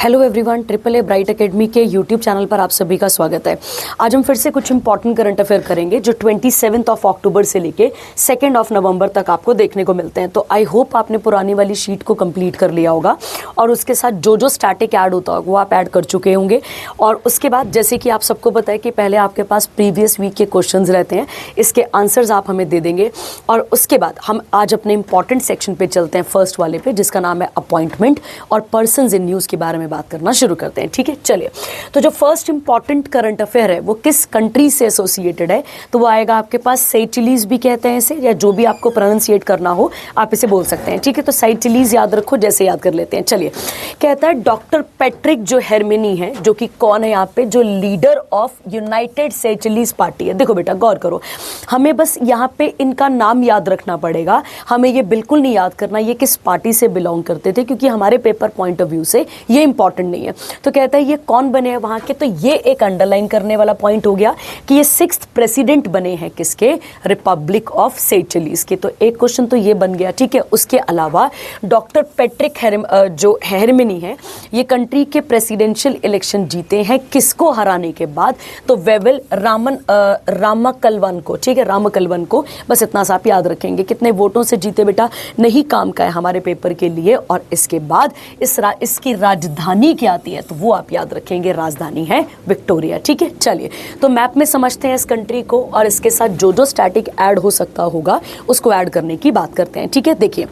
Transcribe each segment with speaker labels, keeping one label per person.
Speaker 1: Hello everyone, triple a bright academy के YouTube channel पर आप सभी का स्वागत है। आज हम फिर से कुछ इंपॉर्टेंट करंट अफेयर करेंगे जो 27 अक्टूबर से लेके 2 नवंबर तक आपको देखने को मिलते हैं। तो आई होप आपने पुरानी वाली शीट को कंप्लीट कर लिया होगा और उसके साथ जो जो स्टैटिक ऐड होता होगा वो आप ऐड कर चुके होंगे। और उसके बाद जैसे कि आप सबको पता है कि पहले आपके पास प्रीवियस वीक के क्वेश्चंस रहते हैं, इसके आंसर्स आप हमें दे देंगे और उसके बाद हम आज अपने इंपॉर्टेंट सेक्शन पे चलते हैं, फर्स्ट वाले पे, जिसका नाम है अपॉइंटमेंट और पर्सन्स इन न्यूज़ के बारे में बात करना शुरू करते हैं। ठीक है, चलिए। तो जो फर्स्ट इंपॉर्टेंट करंट अफेयर है वो किस कंट्री से एसोसिएटेड है, तो वो आएगा आपके पास सेचेलिस भी कहते हैं इसे, या जो भी आपको प्रोनाउंसिएट करना हो आप इसे बोल सकते हैं। ठीक है, तो सेचेलिस याद रखो, जैसे याद कर लेते हैं। चलिए, कहता है डॉक्टर पैट्रिक जो हेरमिनी है, जो कि कौन है यहाँ पे, जो लीडर ऑफ यूनाइटेड सेचेलिस पार्टी है। देखो बेटा, गौर करो, हमें बस यहाँ पे इनका नाम याद रखना पड़ेगा, हमें ये बिल्कुल नहीं याद करना ये किस पार्टी से बिलोंग करते थे, क्योंकि हमारे पेपर पॉइंट ऑफ व्यू से ये इंपॉर्टेंट नहीं है। तो कहता है ये कौन बने हैं वहां के, तो ये एक अंडरलाइन करने वाला पॉइंट हो गया कि ये 6th प्रेसिडेंट बने हैं किसके, रिपब्लिक ऑफ सेचेलिस के। तो एक क्वेश्चन तो ये बन गया। ठीक है, उसके अलावा डॉक्टर पैट्रिक जो हेरमिनी है, ये कंट्री के प्रेसिडेंशियल इलेक्शन जीते हैं किसको हराने के बाद, तो वेवेल रामाकलवन को। ठीक है, रामकलवन को, बस इतना सा आप याद रखेंगे। कितने वोटों से जीते बेटा, नहीं काम का है हमारे पेपर के लिए। और इसके बाद इसकी राजधानी क्या आती है, तो वो आप याद रखेंगे, राजधानी है विक्टोरिया। ठीक है, चलिए, तो मैप में समझते हैं इस कंट्री को और इसके साथ जो जो स्टैटिक ऐड हो सकता होगा उसको ऐड करने की बात करते हैं। ठीक है, देखिए,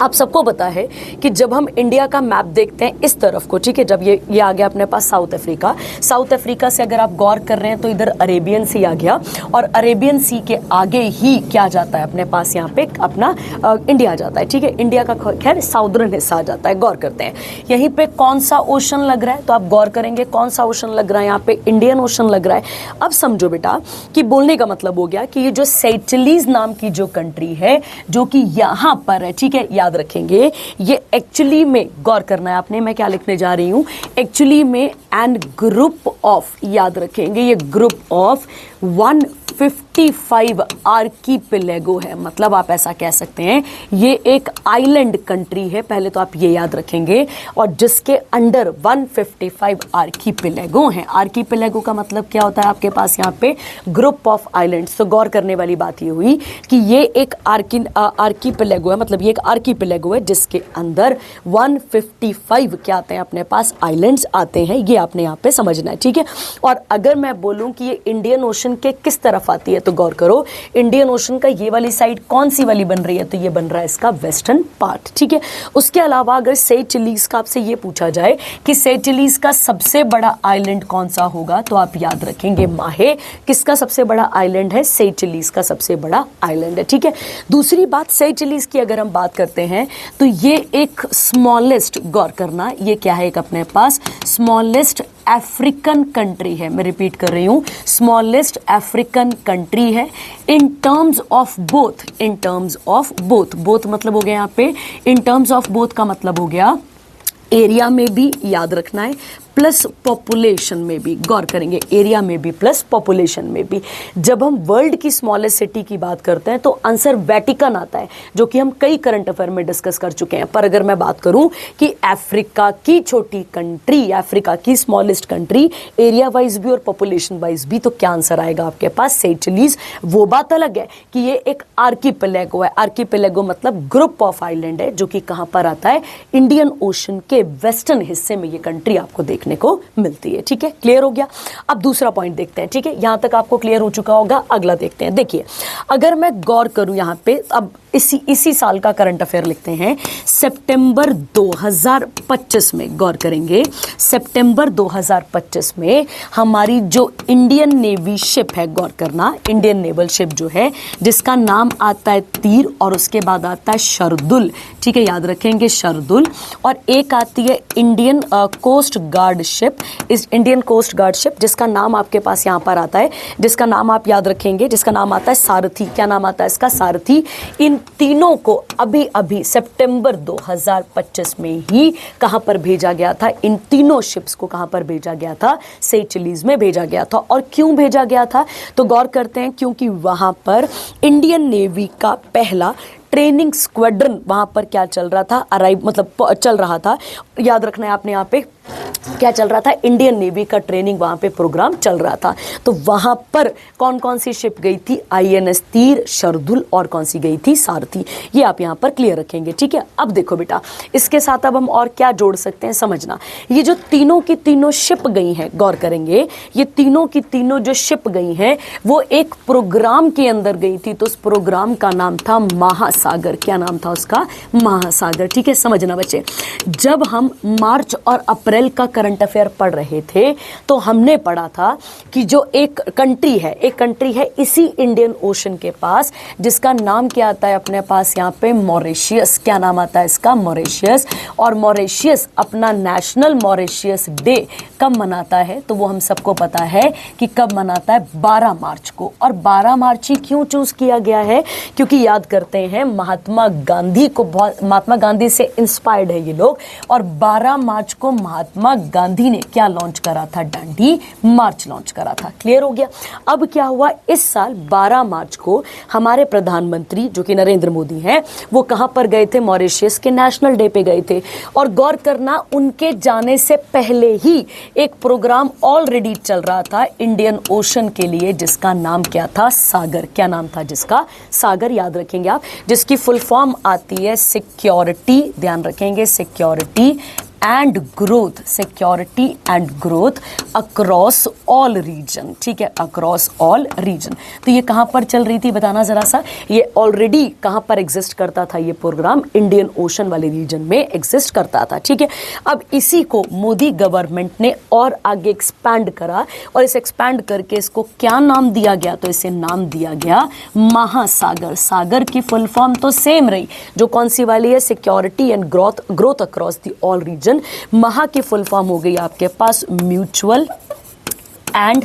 Speaker 1: आप सबको पता है कि जब हम इंडिया का मैप देखते हैं इस तरफ को, ठीक है, जब ये आ गया अपने पास साउथ अफ्रीका, साउथ अफ्रीका से अगर आप गौर कर रहे हैं तो इधर अरेबियन सी आ गया और अरेबियन सी के आगे ही क्या जाता है अपने पास, यहाँ पे अपना इंडिया जाता है। ठीक है, इंडिया का खैर साउदर्न हिस्सा आ जाता है। गौर करते हैं यहीं पे कौन सा ओशन लग रहा है, तो आप गौर करेंगे कौन सा ओशन लग रहा है, यहाँ पे इंडियन ओशन लग रहा है। अब समझो बेटा कि बोलने का मतलब हो गया कि ये जो सेचेलिस नाम की जो कंट्री है जो कि यहाँ पर है, ठीक है, याद रखेंगे, ये एक्चुअली में, गौर करना है आपने, मैं क्या लिखने जा रही हूं, एक्चुअली में एंड ग्रुप ऑफ, याद रखेंगे, ये ग्रुप ऑफ 155 आर्कीपेलेगो है। मतलब आप ऐसा कह सकते हैं ये एक आइलैंड कंट्री है, पहले तो आप ये याद रखेंगे, और जिसके अंडर 155 आर्कीपेलेगो हैं। आर्कीपेलेगो का मतलब क्या होता है आपके पास यहाँ पे, ग्रुप ऑफ आइलैंड्स। तो गौर करने वाली बात ये हुई कि ये एक आर्कीपेलेगो है, मतलब ये एक आर्कीपेलेगो है जिसके अंदर 155 क्या आते हैं अपने पास, आइलैंड्स आते हैं। ये आपने यहाँ पे समझना है। ठीक है, और अगर मैं बोलूँ कि ये इंडियन ओशन के किस तरफ आती है, तो गौर करो, इंडियन ओशन का ये वाली साइड कौन सी वाली बन रही है, तो ये बन रहा है इसका वेस्टर्न पार्ट। ठीक है, उसके अलावा अगर सेचेलिस का आपसे ये पूछा जाए कि सेचेलिस का सबसे बड़ा आइलैंड कौन सा होगा, तो आप याद रखेंगे माहे। किसका सबसे बड़ा आइलैंड है, सेचेलिस का सबसे बड़ा आइलैंड है। ठीक है, दूसरी बात सेचेलिस की अगर हम बात करते हैं तो ये एक स्मॉलेस्ट, गौर करना, ये क्या है, एक अपने पास स्मॉलेस्ट अफ्रीकन कंट्री है। मैं रिपीट कर रही हूं, स्मॉलेस्ट अफ्रीकन कंट्री है in terms of both, in terms of both, both मतलब हो गया यहाँ पे, इन टर्म्स ऑफ बोथ का मतलब हो गया एरिया में भी, याद रखना है, प्लस पॉपुलेशन में भी। गौर करेंगे, एरिया में भी प्लस पॉपुलेशन में भी। जब हम वर्ल्ड की स्मॉलेस्ट सिटी की बात करते हैं तो आंसर वेटिकन आता है, जो कि हम कई करंट अफेयर में डिस्कस कर चुके हैं। पर अगर मैं बात करूं कि अफ्रीका की छोटी कंट्री, अफ्रीका की स्मॉलेस्ट कंट्री, एरिया वाइज भी और पॉपुलेशन वाइज भी, तो क्या आंसर आएगा आपके पास, सेचेलिस। वो बात अलग है कि ये एक आर्कीपेलेगो है। आर्कीपेलेगो मतलब ग्रुप ऑफ आइलैंड है, जो कि कहां पर आता है, इंडियन ओशन के वेस्टर्न हिस्से में ये कंट्री आपको देखने को मिलती है। ठीक है, क्लियर हो गया। अब दूसरा पॉइंट देखते हैं। ठीक है, यहां तक आपको क्लियर हो चुका होगा, अगला देखते हैं। देखिए, अगर मैं गौर करूं यहां पे, अब इसी साल का करंट अफेयर लिखते हैं, सितंबर 2025 में, गौर करेंगे, सितंबर 2025 में हमारी जो इंडियन नेवी शिप है, गौर करना, इंडियन नेवल शिप जो है, जिसका नाम आता है तीर और उसके बाद आता है शरदुल। ठीक है, याद रखेंगे शरदुल, और एक आती है इंडियन कोस्ट गार्ड शिप, इस इंडियन कोस्ट गार्ड शिप जिसका नाम आपके पास यहाँ पर आता है, जिसका नाम आप याद रखेंगे, जिसका नाम आता है सारथी। क्या नाम आता है इसका, सारथी। इन तीनों को अभी अभी सितंबर 2025 में ही कहां पर भेजा गया था, इन तीनों शिप्स को कहां पर भेजा गया था, सेचेलिस में भेजा गया था। और क्यों भेजा गया था, तो गौर करते हैं, क्योंकि वहां पर इंडियन नेवी का पहला ट्रेनिंग स्क्वाड्रन वहां पर क्या चल रहा था, अराइव मतलब चल रहा था। याद रखना है आपने यहाँ पे क्या चल रहा था, इंडियन नेवी का ट्रेनिंग वहां पे प्रोग्राम चल रहा था। तो वहां पर कौन कौन सी शिप गई थी, आईएनएस तीर, शार्दुल और कौन सी गई थी, सारथी। ये आप यहां पर क्लियर रखेंगे, ठीक है। अब देखो बेटा, इसके साथ अब हम और क्या जोड़ सकते हैं, समझना। ये जो तीनों की तीनों शिप गई हैं, गौर करेंगे, ये तीनों की तीनों जो शिप गई हैं वो एक प्रोग्राम के अंदर गई थी। तो उस प्रोग्राम का नाम था महासागर। क्या नाम था उसका, महासागर, ठीक है। समझना बच्चे, जब हम मार्च और अप्रैल का करंट अफेयर पढ़ रहे थे तो हमने पढ़ा था कि जो एक कंट्री है इसी इंडियन ओशन के पास, जिसका नाम क्या आता है अपने पास यहाँ पे, मॉरिशियस। क्या नाम आता है इसका, मॉरिशियस। और मॉरिशियस अपना नेशनल मॉरिशियस डे कब मनाता है, तो वो हम सबको पता है कि कब मनाता है, 12 मार्च को। और 12 मार्च ही क्यों चूज किया गया है, क्योंकि याद करते हैं महात्मा गांधी को, बहुत महात्मा गांधी से इंस्पायर्ड है ये लोग। और 12 मार्च को महात्मा गांधी ने क्या लॉन्च करा था, डांडी मार्च लॉन्च करा था। क्लियर हो गया। अब क्या हुआ, इस साल 12 मार्च को हमारे प्रधानमंत्री जो कि नरेंद्र मोदी हैं, वो कहां पर गए थे, मॉरिशस के नेशनल डे पे गए थे। और गौर करना, उनके जाने से पहले ही एक प्रोग्राम ऑलरेडी चल रहा था इंडियन ओशन के लिए, जिसका नाम क्या था, सागर। क्या नाम था जिसका, सागर। याद रखेंगे आप, जिसकी फुल फॉर्म आती है सिक्योरिटी, ध्यान रखेंगे, security and growth, security and growth across all region, ठीक है, अक्रॉस ऑल रीजन। तो ये कहां पर चल रही थी, बताना जरा सा। ये ऑलरेडी कहां पर एग्जिस्ट करता था, ये प्रोग्राम इंडियन ओशन वाले रीजन में एग्जिस्ट करता था, ठीक है। अब इसी को मोदी गवर्नमेंट ने और आगे एक्सपैंड करा, और इसे एक्सपैंड करके इसको क्या नाम दिया गया, तो इसे नाम दिया गया महासागर। सागर की फुल फॉर्म तो सेम रही, जो कौन सी वाली है, security and growth across the all region. महा की फुल फॉर्म हो गई आपके पास म्यूचुअल एंड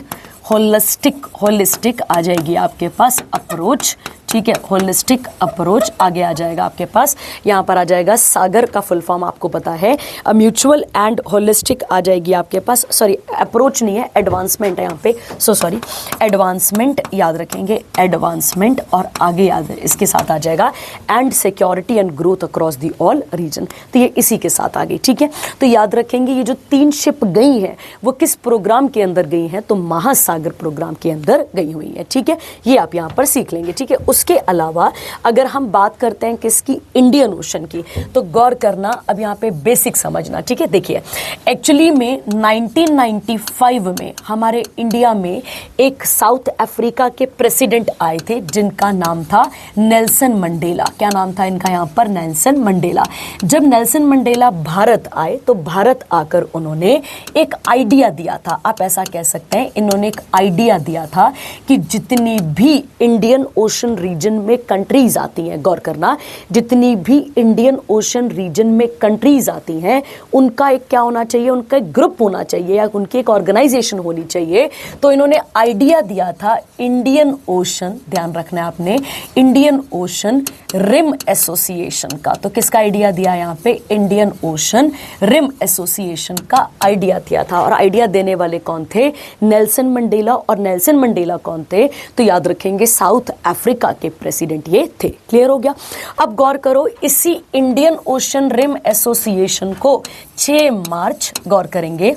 Speaker 1: होलिस्टिक आ जाएगी आपके पास अप्रोच, ठीक है, होलिस्टिक अप्रोच आगे आ जाएगा आपके पास। यहाँ पर आ जाएगा सागर का फुल फॉर्म आपको पता है, म्यूचुअल एंड होलिस्टिक आ जाएगी आपके पास, सॉरी अप्रोच नहीं है, एडवांसमेंट है यहाँ पे, सॉरी एडवांसमेंट याद रखेंगे, एडवांसमेंट। और आगे याद इसके साथ आ जाएगा and security and growth across the all region. तो ये इसी के साथ आ गई, ठीक है। तो याद रखेंगे ये जो 3 शिप गई हैं वो किस प्रोग्राम के अंदर गई हैं, तो महासागर प्रोग्राम के अंदर गई हुई है, ठीक है। ये आप यहाँ पर सीख लेंगे, ठीक है। उसके अलावा अगर हम बात करते हैं किसकी, इंडियन ओशन की, तो गौर करना, अब यहाँ पे बेसिक समझना, ठीक है। देखिए, एक्चुअली में 1995 में हमारे इंडिया में एक साउथ अफ्रीका के प्रेसिडेंट आए थे, जिनका नाम था नेल्सन मंडेला। क्या नाम था इनका यहाँ पर, नेल्सन मंडेला। जब नेल्सन मंडेला भारत आए तो भारत आकर उन्होंने एक आइडिया दिया था, आप ऐसा कह सकते हैं, इन्होंने एक आइडिया दिया था कि जितनी भी इंडियन ओशन रीजन में कंट्रीज आती हैं, गौर करना, जितनी भी इंडियन ओशन रीजन में कंट्रीज आती हैं, उनका एक क्या होना चाहिए, उनका एक ग्रुप होना चाहिए या उनकी एक ऑर्गेनाइजेशन होनी चाहिए। तो इन्होंने आइडिया दिया था इंडियन ओशन, ध्यान रखना है आपने, इंडियन ओशन रिम एसोसिएशन का। तो किसका आइडिया दिया यहाँ पे, इंडियन ओशन रिम एसोसिएशन का आइडिया दिया था। और आइडिया देने वाले कौन थे, नेल्सन मंडेला। और नेल्सन मंडेला कौन थे, तो याद रखेंगे साउथ अफ्रीका के प्रेसिडेंट ये थे। क्लियर हो गया। अब गौर करो, इसी इंडियन ओशन रिम एसोसिएशन को 6 मार्च गौर करेंगे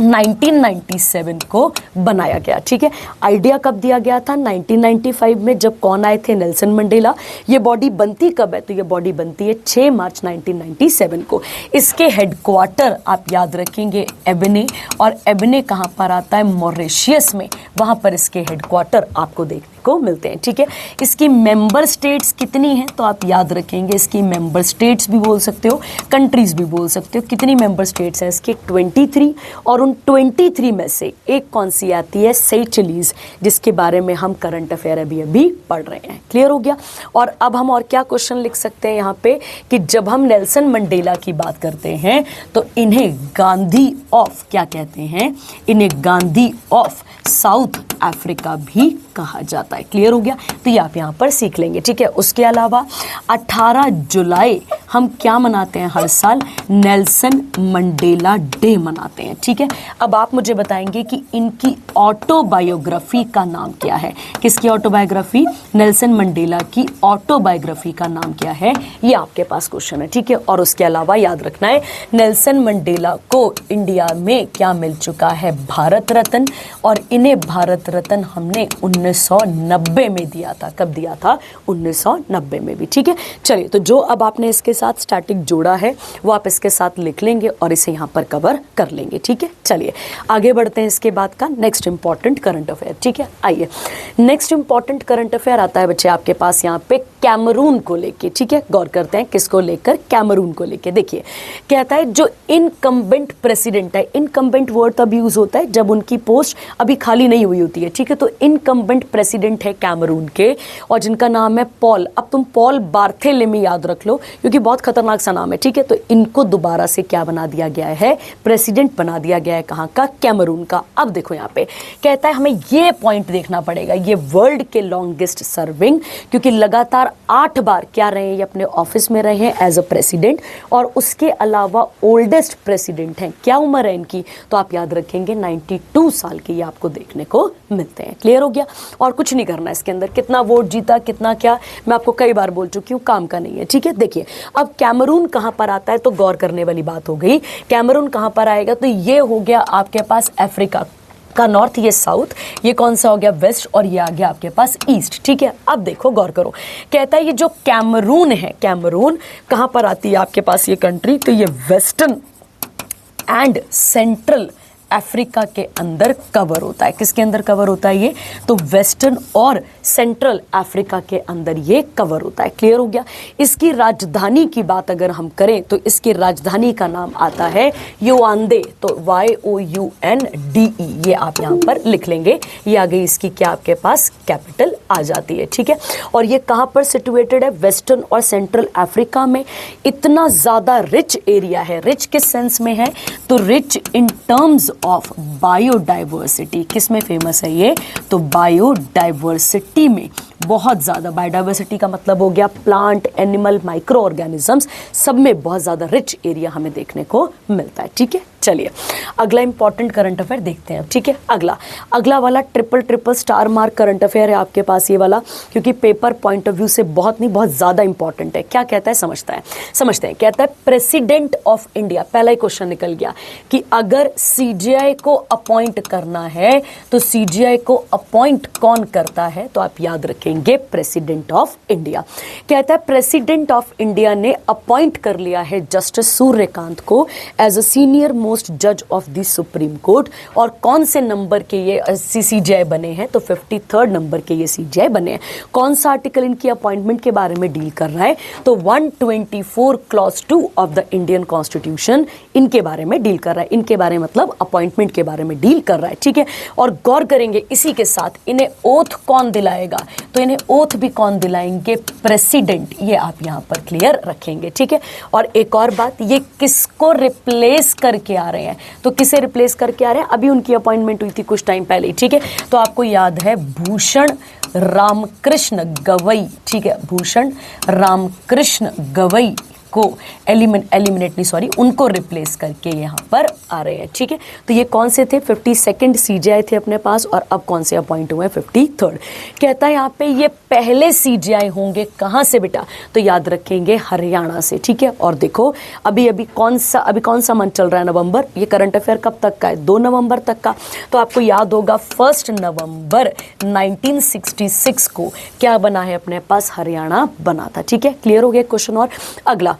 Speaker 1: 1997 को बनाया गया, ठीक है। आइडिया कब दिया गया था, 1995 में, जब कौन आए थे, नेल्सन मंडेला। ये बॉडी बनती कब है, तो ये बॉडी बनती है 6 मार्च 1997 को। इसके हेडक्वार्टर आप याद रखेंगे एबने, और एबने कहाँ पर आता है, मॉरिशस में, वहाँ पर इसके हेडक्वार्टर आपको देखने को मिलते हैं, ठीक है। इसकी मेंबर स्टेट्स कितनी हैं, तो आप याद रखेंगे इसकी मेंबर स्टेट्स भी बोल सकते हो, कंट्रीज भी बोल सकते हो। कितनी मेंबर स्टेट्स हैं इसके, 23। और उन 23 में से एक कौन सी आती है, सेचेलिस, जिसके बारे में हम करंट अफेयर अभी पढ़ रहे हैं। क्लियर हो गया। और अब हम और क्या क्वेश्चन लिख सकते हैं यहाँ पे, कि जब हम नेल्सन मंडेला की बात करते हैं तो इन्हें गांधी ऑफ क्या कहते हैं, इन्हें गांधी ऑफ साउथ अफ्रीका भी कहा जाता है। क्लियर हो गया? तो ये आप यहाँ पर सीख लेंगे, ठीक है। उसके अलावा 18 जुलाई हम क्या मनाते हैं हर साल? नेल्सन मंडेला डे मनाते हैं, ठीक है। अब आप मुझे बताएंगे कि इनकी ऑटोबायोग्राफी का नाम क्या है। किसकी ऑटोबायोग्राफी? नेल्सन मंडेला की ऑटोबायोग्राफी का नाम क्या है? ये आपके पास क्वेश्चन है, ठीक है। और उसके अलावा याद रखना है, नेल्सन मंडेला को इंडिया में क्या मिल चुका है? भारत रत्न। और इन्हें भारत रत्न हमने 1990 में दिया था। कब दिया था? 1990 में भी, ठीक है। चलिए, तो जो अब आपने इसके साथ स्टैटिक जोड़ा है वो आप इसके साथ लिख लेंगे और इसे यहाँ पर कवर कर लेंगे, ठीक है। चलिए आगे बढ़ते हैं। इसके बाद का नेक्स्ट इंपॉर्टेंट करंट अफेयर, ठीक है। आइए, नेक्स्ट इंपॉर्टेंट करंट अफेयर आता है बच्चे आपके पास यहाँ पे कैमरून को लेके, ठीक है। गौर करते हैं किसको लेकर? कैमरून को लेके। देखिए, कहता है जो इनकम्बेंट प्रेसिडेंट है, इनकम्बेंट वर्ड तब यूज होता है जब उनकी पोस्ट अभी खाली नहीं हुई होती है, ठीक है। तो इनकम्बेंट प्रेसिडेंट है कैमरून के और जिनका नाम है पॉल। अब तुम पॉल बार्थेलेमी याद रख लो क्योंकि बहुत खतरनाक सा नाम है, ठीक है। तो इनको दोबारा से क्या बना दिया गया है? प्रेसिडेंट बना दिया गया है। कहाँ का? कैमरून का। अब देखो यहाँ पे कहता है हमें ये पॉइंट देखना पड़ेगा, ये वर्ल्ड के लॉन्गेस्ट सर्विंग, क्योंकि लगातार 8 बार क्या रहे हैं ये अपने ऑफिस में रहे हैं एज अ प्रेसिडेंट, और उसके अलावा ओल्डेस्ट प्रेसिडेंट हैं। क्या उम्र है इनकी? तो आप याद रखेंगे 92 साल के ये आपको देखने को मिलते हैं। क्लियर हो गया? और कुछ नहीं करना इसके अंदर, कितना वोट जीता कितना क्या मैं आपको कई बार बोल चुकी हूँ, काम का नहीं है, ठीक है। देखिए, अब कैमरून कहाँ पर आता है? तो गौर करने वाली बात हो गई। कैमरून कहाँ पर आएगा? तो ये हो गया आपके पास अफ्रीका का नॉर्थ, ये साउथ, ये कौन सा हो गया? वेस्ट, और ये आ गया आपके पास ईस्ट, ठीक है। अब देखो, गौर करो, कहता है ये जो कैमरून है, कैमरून कहां पर आती है आपके पास ये कंट्री? तो ये वेस्टर्न एंड सेंट्रल अफ्रीका के अंदर कवर होता है। किसके अंदर कवर होता है ये? तो वेस्टर्न और सेंट्रल अफ्रीका के अंदर ये कवर होता है। क्लियर हो गया? इसकी राजधानी की बात अगर हम करें तो इसकी राजधानी का नाम आता है युआंडे, तो YOUNDE, ये आप यहाँ पर लिख लेंगे। ये आ गई इसकी क्या आपके पास कैपिटल आ जाती है, ठीक है। और ये कहाँ पर सिचुएटेड है? वेस्टर्न और सेंट्रल अफ्रीका में। इतना ज़्यादा रिच एरिया है। रिच किस सेंस में है? तो rich in terms of biodiversity. किस में फेमस है ये? तो बायोडाइवर्सिटी में बहुत ज़्यादा। बायोडाइवर्सिटी का मतलब हो गया प्लांट, एनिमल, माइक्रो ऑर्गेनिजम्स, सब में बहुत ज़्यादा रिच एरिया हमें देखने को मिलता है, ठीक है। चलिए अगला इंपॉर्टेंट करंट अफेयर देखते हैं, ठीक है। अगला वाला triple star mark current affair है आपके पास ये वाला, क्योंकि पेपर पॉइंट ऑफ व्यू से बहुत नहीं बहुत ज़्यादा इंपॉर्टेंट है। क्या कहता है समझते हैं। कहता है प्रेसिडेंट ऑफ इंडिया, पहला ही क्वेश्चन निकल गया कि अगर सीजीआई को अपॉइंट करना है तो सीजीआई को अपॉइंट कौन करता है? तो आप याद रखेंगे प्रेसिडेंट ऑफ इंडिया। कहता है प्रेसिडेंट ऑफ इंडिया ने अपॉइंट कर लिया है जस्टिस सूर्यकांत को एज अ सीनियर मोस्ट जज ऑफ द सुप्रीम कोर्ट। और कौन से नंबर के ये सीजीआई बने हैं? तो 53rd नंबर के ये सीजीआई बने हैं। कौन सा आर्टिकल इनकी अपॉइंटमेंट के बारे में डील कर रहा है? तो 124 clause 2 of the Indian constitution इनके बारे में डील कर रहा है। इनके बारे में मतलब अपॉइंटमेंट के बारे में डील कर रहा है, ठीक है। और गौर करेंगे इसी के साथ इन्हें ओथ कौन दिलाएगा? तो इन्हें ओथ भी कौन दिलाएंगे? प्रेसिडेंट। ये आप यहां पर क्लियर रखेंगे, ठीक है। और एक और बात, ये किसको रिप्लेस करके आ रहे हैं? तो किसे रिप्लेस करके आ रहे हैं? अभी उनकी अपॉइंटमेंट हुई थी कुछ टाइम पहले, ठीक है। तो आपको याद है भूषण रामकृष्ण गवई, ठीक है। भूषण रामकृष्ण गवई को उनको रिप्लेस करके यहाँ पर आ रहे हैं, ठीक है। तो ये कौन से थे? 52nd सीजीआई थे अपने पास, और अब कौन से अपॉइंट हुए हैं? 53rd। कहता है यहाँ पे ये पहले सीजीआई होंगे कहाँ से बेटा? तो याद रखेंगे हरियाणा से, ठीक है। और देखो अभी कौन सा मंथ चल रहा है? नवंबर। ये करंट अफेयर कब तक का है? 2 नवंबर तक का। तो आपको याद होगा 1 नवंबर 1966 को क्या बना है अपने पास? हरियाणा बना था, ठीक है। क्लियर हो गया क्वेश्चन। और अगला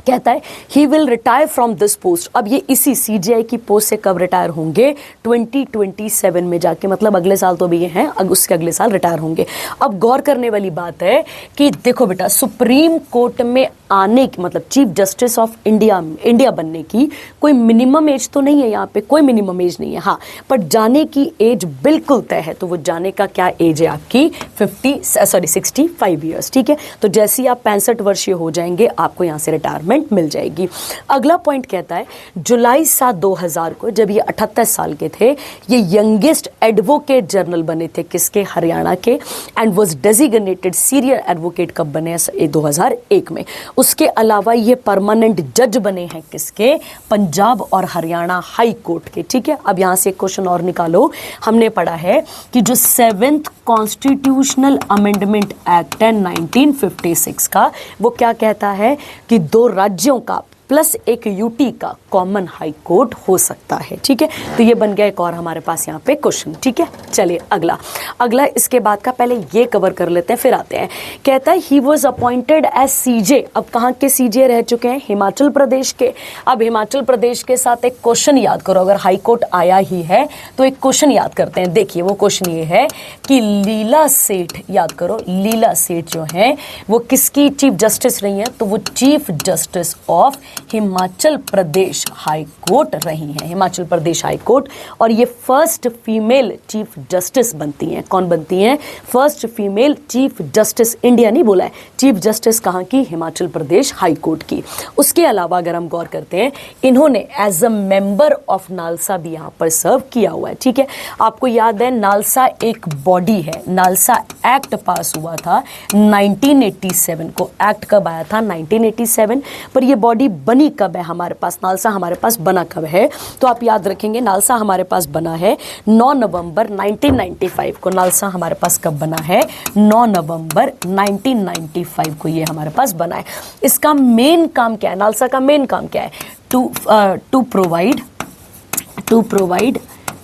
Speaker 1: कहता है he will retire from this post. अब ये इसी सीजीआई की पोस्ट से कब रिटायर होंगे? 2027 में जाके, मतलब अगले साल तो अभी ये हैं, उसके अगले साल रिटायर होंगे। अब गौर करने वाली बात है कि देखो बेटा, सुप्रीम कोर्ट में आने की मतलब चीफ जस्टिस ऑफ इंडिया बनने की कोई मिनिमम एज तो नहीं है, यहाँ पे कोई मिनिमम एज नहीं है, हाँ, पर जाने की एज बिल्कुल तय है। तो वो जाने का क्या एज है आपकी? 65 ईयर्स, ठीक है। तो जैसे ही आप 65 वर्षीय हो जाएंगे आपको यहाँ से रिटायरमेंट अपॉइंटमेंट मिल जाएगी। अगला पॉइंट कहता है जुलाई 7 2000 को जब ये 78 साल के थे, ये यंगेस्ट एडवोकेट जनरल बने थे, किसके? हरियाणा के, and was designated senior advocate कब बने? 2001 में। उसके अलावा ये परमानेंट जज बने हैं किसके? पंजाब और हरियाणा हाई कोर्ट के। ठीक है, अब यहां से एक क्वेश्चन और निकालो। हमने पढ़ा है कि जो 7th कॉन्स्टिट्यूशनल अमेंडमेंट एक्ट है 1956 का, वो क्या कहता है कि 2 राज्यों का प्लस एक यूटी का कॉमन हाई कोर्ट हो सकता है। ठीक है, तो ये बन गया एक और हमारे पास यहाँ पे क्वेश्चन। ठीक है, चलिए अगला इसके बाद का पहले ये कवर कर लेते हैं, फिर आते हैं। कहता है ही वॉज अपॉइंटेड एज सीजे। अब कहाँ के सीजे रह चुके हैं? हिमाचल प्रदेश के। अब हिमाचल प्रदेश के साथ एक क्वेश्चन याद करो, अगर हाई कोर्ट आया ही है तो एक क्वेश्चन याद करते हैं। देखिए वो क्वेश्चन ये है कि लीला सेठ, याद करो लीला सेठ जो है वो किसकी चीफ जस्टिस रही है? तो वो chief justice of Himachal Pradesh high court रही हैं, हिमाचल प्रदेश हाई कोर्ट। और ये फर्स्ट फीमेल चीफ जस्टिस बनती हैं। कौन बनती हैं? First female chief justice. India नहीं बोला है, चीफ जस्टिस कहाँ की? हिमाचल प्रदेश हाई कोर्ट की। उसके अलावा अगर हम गौर करते हैं, इन्होंने as a member of NALSA भी यहाँ पर सर्व किया हुआ है। ठीक है, आपको याद है नालसा एक बॉडी है, नालसा एक्ट पास हुआ था 1987 को। एक्ट कब आया था? 1987। पर ये बॉडी बनी कब है हमारे पास? नालसा हमारे पास बना कब है? तो आप याद रखेंगे नालसा हमारे पास बना है 9 नवंबर 1995 को। नालसा हमारे पास कब बना है? 9 नवंबर 1995 को ये हमारे पास बना है। इसका मेन काम क्या है? नालसा का मेन काम क्या है? To provide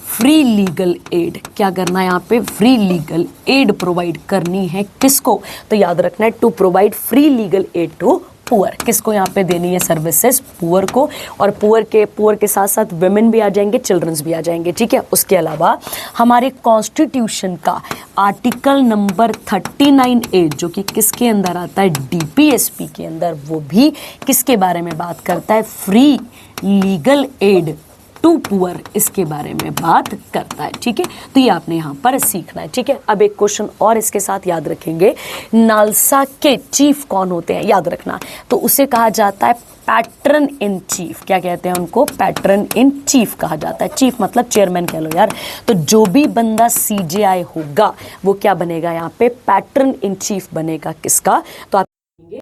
Speaker 1: free legal aid. क्या करना है यहाँ पे? फ्री लीगल एड प्रोवाइड करनी है। किसको? तो याद रखना है to provide free legal aid to poor. किसको यहाँ पे देनी है सर्विसेज? पुअर को। और पुअर के साथ साथ वुमेन भी आ जाएंगे, चिल्ड्रंस भी आ जाएंगे। ठीक है, उसके अलावा हमारे कॉन्स्टिट्यूशन का आर्टिकल नंबर 39A जो कि किसके अंदर आता है? डीपीएसपी के अंदर, वो भी किसके बारे में बात करता है? Free legal aid to poor, इसके बारे में बात करता है। ठीक है, तो ये आपने यहाँ पर सीखना है। ठीक है, अब एक क्वेश्चन और इसके साथ याद रखेंगे, नालसा के चीफ कौन होते हैं? याद रखना, तो उसे कहा जाता है पैट्रन इन चीफ। क्या कहते हैं उनको? पैट्रन इन चीफ कहा जाता है। चीफ मतलब चेयरमैन कह लो यार। तो जो भी बंदा सीजेआई होगा वो क्या बनेगा? यहाँ पे पैट्रन इन चीफ बनेगा। किसका? तो आप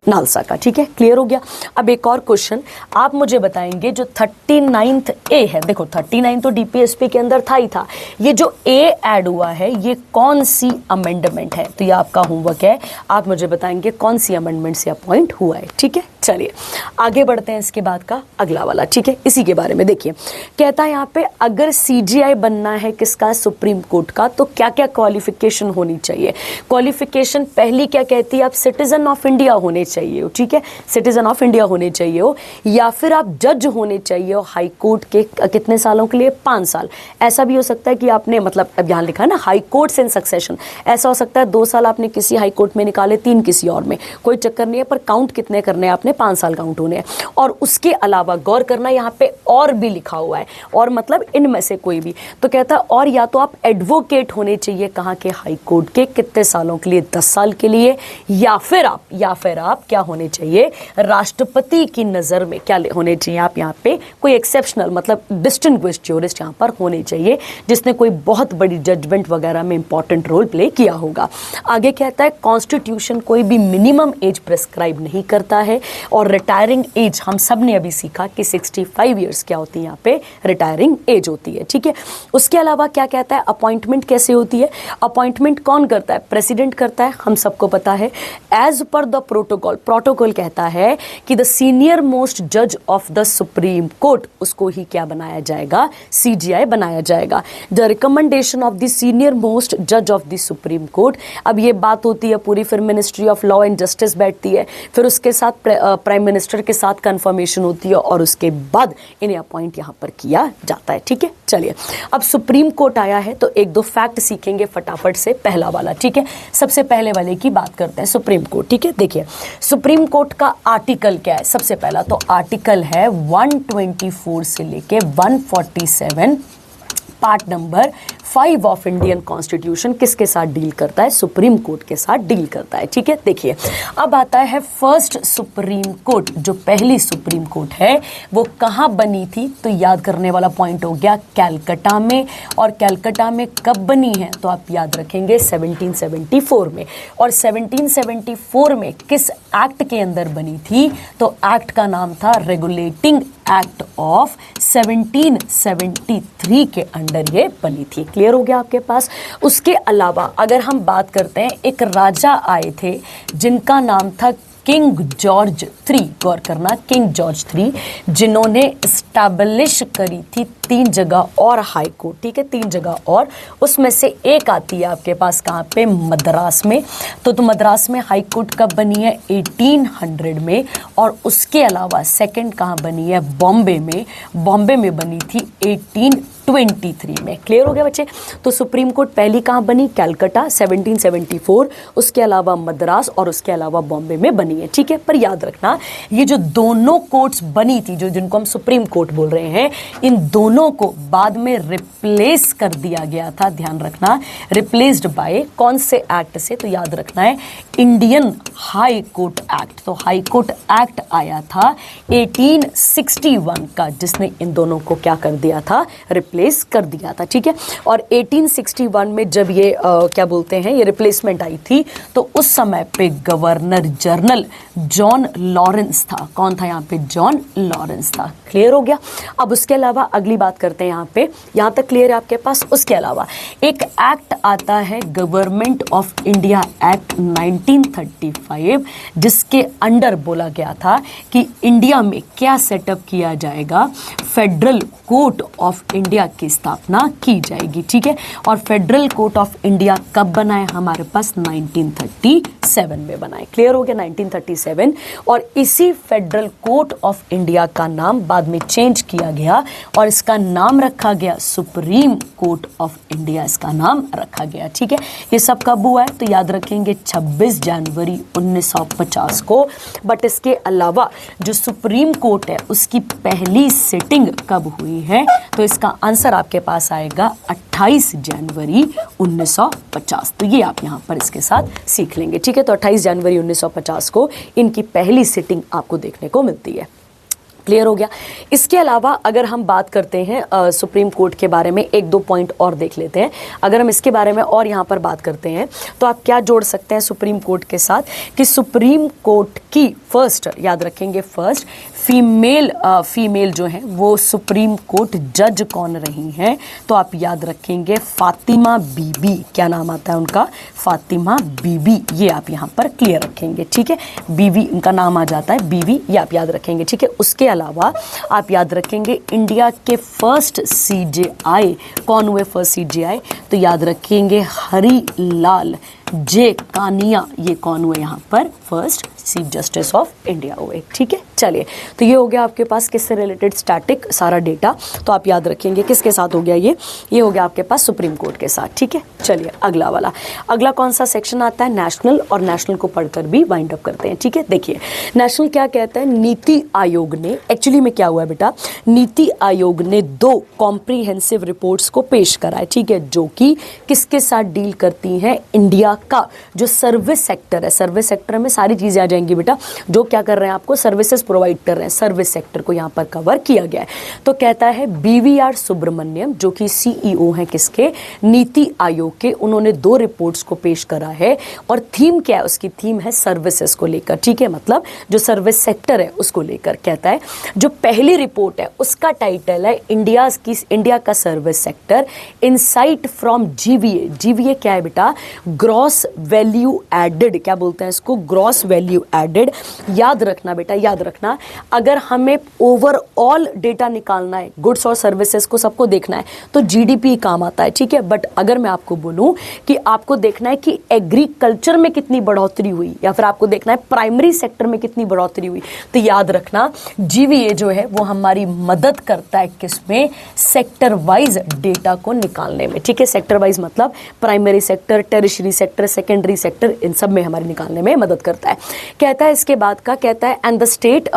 Speaker 1: नालसा का। ठीक है, क्लियर हो गया। अब एक और क्वेश्चन आप मुझे बताएंगे, जो 39th ए है, देखो 39 तो डीपीएसपी के अंदर था ही था, ये जो ए ऐड हुआ है ये कौन सी अमेंडमेंट है? तो ये आपका होमवर्क है, आप मुझे बताएंगे कौन सी अमेंडमेंट से अपॉइंट हुआ है। ठीक है, चलिए आगे बढ़ते हैं। इसके बाद का अगला वाला, ठीक है, इसी के बारे में देखिए। कहता है यहाँ पे अगर सीजीआई बनना है किसका? सुप्रीम कोर्ट का, तो क्या क्या क्वालिफिकेशन होनी चाहिए? क्वालिफिकेशन पहली क्या कहती है? आप सिटीजन ऑफ इंडिया होने चाहिए हो। ठीक है, सिटीजन ऑफ इंडिया होने चाहिए हो, या फिर आप जज होने चाहिए हो हाई कोर्ट के। कितने सालों के लिए? 5 साल। ऐसा भी हो सकता है कि आपने, मतलब अब यहाँ लिखा है ना हाई कोर्ट इन सक्सेशन, ऐसा हो सकता है 2 साल आपने किसी हाई कोर्ट में निकाले, 3 किसी और में, कोई चक्कर नहीं है। पर काउंट कितने करने हैं आपने? 5 साल काउंट होने हैं। और उसके अलावा गौर करना यहाँ पे और भी लिखा हुआ है, और मतलब इनमें से कोई भी। तो कहता है और या तो आप एडवोकेट होने चाहिए कहाँ के? हाई कोर्ट के। कितने सालों के लिए? 10 साल के लिए। या फिर आप क्या होने चाहिए? राष्ट्रपति की नजर में क्या होने चाहिए? आप यहाँ पे कोई एक्सेप्शनल मतलब डिस्टिंग्विश्ड ज्यूरिस्ट यहाँ पर होने चाहिए, जिसने कोई बहुत बड़ी जजमेंट वगैरह में इंपॉर्टेंट रोल प्ले किया होगा। आगे कहता है कॉन्स्टिट्यूशन कोई भी मिनिमम एज प्रेस्क्राइब नहीं करता है, और रिटायरिंग एज हम सब ने अभी सीखा कि 65 ईयर्स क्या होती है यहाँ पे? रिटायरिंग एज होती है। ठीक है, उसके अलावा क्या कहता है? अपॉइंटमेंट कैसे होती है? अपॉइंटमेंट कौन करता है? प्रेसिडेंट करता है, हम सबको पता है। एज पर द प्रोटोकॉल कहता है कि द सीनियर मोस्ट जज ऑफ द सुप्रीम कोर्ट, उसको ही क्या बनाया जाएगा? सीजीआई बनाया जाएगा। The recommendation of the senior most जज ऑफ द सुप्रीम कोर्ट, अब ये बात होती है पूरी, फिर ministry of law and justice बैठती है, फिर उसके साथ प्राइम मिनिस्टर के साथ कंफर्मेशन होती है, और उसके बाद इन्हें अपॉइंट यहाँ पर किया जाता है। ठीक है, चलिए अब सुप्रीम कोर्ट आया है तो 1-2 फैक्ट सीखेंगे फटाफट से। पहला वाला, ठीक है, सबसे पहले वाले की बात करते हैं, सुप्रीम कोर्ट। ठीक है, देखिए सुप्रीम कोर्ट का आर्टिकल क्या है? सबसे पहला तो आर्टिकल है 124 से लेके 147, part number 5 of Indian constitution किसके साथ डील करता है? सुप्रीम कोर्ट के साथ डील करता है। ठीक है, देखिए अब आता है फर्स्ट सुप्रीम कोर्ट। जो पहली सुप्रीम कोर्ट है वो कहाँ बनी थी? तो याद करने वाला पॉइंट हो गया कैलकटा में। और कैलकटा में कब बनी है? तो आप याद रखेंगे 1774 में। और 1774 में किस एक्ट के अंदर बनी थी? तो एक्ट का नाम था रेगुलेटिंग एक्ट ऑफ 1773 के अंडर ये बनी थी। क्लियर हो गया आपके पास? उसके अलावा अगर हम बात करते हैं, एक राजा आए थे जिनका नाम था किंग जॉर्ज III। गौर करना, किंग जॉर्ज III, जिन्होंने स्टैब्लिश करी थी 3 जगह और हाई कोर्ट। ठीक है, 3 जगह और, उसमें से एक आती है आपके पास कहाँ पे? मद्रास में। तो मद्रास में हाई कोर्ट कब बनी है? 1800 में। और उसके अलावा सेकंड कहाँ बनी है? बॉम्बे में। बॉम्बे में बनी थी 1823 में। क्लियर हो गया बच्चे? तो सुप्रीम कोर्ट पहली कहाँ बनी? कैलकटा 1774, उसके अलावा मद्रास और उसके अलावा बॉम्बे में बनी है। ठीक है, पर याद रखना ये जो दोनों कोर्ट्स बनी थी, जो जिनको हम सुप्रीम कोर्ट बोल रहे हैं, इन दोनों को बाद में रिप्लेस कर दिया गया था। ध्यान रखना, रिप्लेस्ड बाय कौन से एक्ट से? तो याद रखना है इंडियन हाई कोर्ट एक्ट। तो हाई कोर्ट एक्ट आया था 1861 का, जिसने इन दोनों को क्या कर दिया था? रिप्लेस कर दिया था। ठीक है, और 1861 में जब ये क्या बोलते हैं, ये रिप्लेसमेंट आई थी, तो उस समय पे गवर्नर जनरल जॉन लॉरेंस था। कौन था यहाँ पे? जॉन लॉरेंस था। क्लियर हो गया? अब उसके अलावा अगली बात करते हैं यहाँ पे, यहाँ तक क्लियर है आपके पास? उसके अलावा एक एक्ट आता है गवर्नमेंट ऑफ इंडिया एक्ट 1935, जिसके अंडर बोला गया था कि इंडिया में क्या सेटअप किया जाएगा? फेडरल कोर्ट ऑफ इंडिया की स्थापना की जाएगी। ठीक है, और फेडरल कोर्ट ऑफ इंडिया कब बना है हमारे पास? 1937 में बना है। क्लियर हो गया? 1937। और इसी फेडरल कोर्ट ऑफ इंडिया का नाम बाद में चेंज किया गया और इसका नाम रखा गया सुप्रीम कोर्ट ऑफ इंडिया। इसका नाम रखा गया। ठीक है, ये सब कब हुआ है? तो याद रखेंगे 26 जनवरी 1950 को। बट इसके अलावा जो सुप्रीम कोर्ट है उसकी पहली सिटिंग कब हुई है? तो इसका आंसर आपके पास आएगा 28 जनवरी 1950। तो ये आप यहाँ पर इसके साथ सीख लेंगे। ठीक है, तो 28 जनवरी 1950 को इनकी पहली सिटिंग आपको देखने को मिलती है। क्लियर हो गया? इसके अलावा अगर हम बात करते हैं सुप्रीम कोर्ट के बारे में, 1-2 पॉइंट और देख लेते हैं। अगर हम इसके बारे में और यहाँ पर बात करते हैं तो आप क्या जोड़ सकते हैं सुप्रीम कोर्ट के साथ? कि सुप्रीम कोर्ट की फर्स्ट, याद रखेंगे फर्स्ट फीमेल जो है वो सुप्रीम कोर्ट जज कौन रही हैं? तो आप याद रखेंगे फातिमा बीबी। क्या नाम आता है उनका? फातिमा बीबी। ये आप यहाँ पर क्लियर रखेंगे। ठीक है, बीवी इनका नाम आ जाता है, बीवी, ये आप याद रखेंगे। ठीक है, उसके अलावा आप याद रखेंगे इंडिया के फर्स्ट CJI कौन हुए? फर्स्ट CJI तो याद रखेंगे हरिलाल जे कानिया। ये कौन हुए यहाँ पर? First chief justice of India हुए। ठीक है, चलिए, तो ये हो गया आपके पास किससे रिलेटेड स्टैटिक सारा डेटा। तो आप याद रखेंगे किसके साथ हो गया? ये हो गया आपके पास सुप्रीम कोर्ट के साथ। ठीक है, चलिए अगला वाला, अगला कौन सा सेक्शन आता है? नेशनल। और नेशनल को पढ़कर भी वाइंड अप करते हैं। ठीक है, देखिए नेशनल क्या कहता है? नीति आयोग ने, एक्चुअली में क्या हुआ है बेटा, नीति आयोग ने 2 कॉम्प्रिहेंसिव रिपोर्ट्स को पेश करा है। ठीक है, जो कि किसके साथ डील करती हैं? इंडिया का जो सर्विस सेक्टर है। सर्विस सेक्टर में सारी चीजें आ जाएंगी बेटा, जो क्या कर रहे हैं आपको? सर्विसेज प्रोवाइड कर रहे हैं। सर्विस सेक्टर को यहाँ पर कवर किया गया है। तो कहता है BVR सुब्रमण्यम, जो कि CEO हैं किसके? नीति आयोग के, उन्होंने 2 रिपोर्ट्स को पेश करा है। और थीम क्या है? उसकी थीम है सर्विसेज को लेकर। ठीक है, मतलब जो सर्विस सेक्टर है उसको लेकर। कहता है जो पहली रिपोर्ट है उसका टाइटल है इंडिया का service sector insight from GVA क्या है बेटा? Gross value added. क्या बोलते हैं इसको? Gross value added. याद रखना बेटा, याद रखना, अगर हमें ओवरऑल डेटा निकालना है, गुड्स और सर्विसेज को सबको देखना है, तो GDP काम आता है। ठीक है, बट अगर मैं आपको बोलूं कि आपको देखना है कि एग्रीकल्चर में कितनी बढ़ोतरी हुई या फिर आपको देखना है प्राइमरी सेक्टर में कितनी बढ़ोतरी हुई, तो याद रखना GVA जो है वो हमारी मदद करता है किसमें? सेक्टर वाइज डेटा को निकालने में। ठीक है, सेक्टर वाइज मतलब primary sector, tertiary sector, secondary sector, इन सब में हमारे निकालने में मदद करता है। कहता है इसके बाद का, कहता है and the state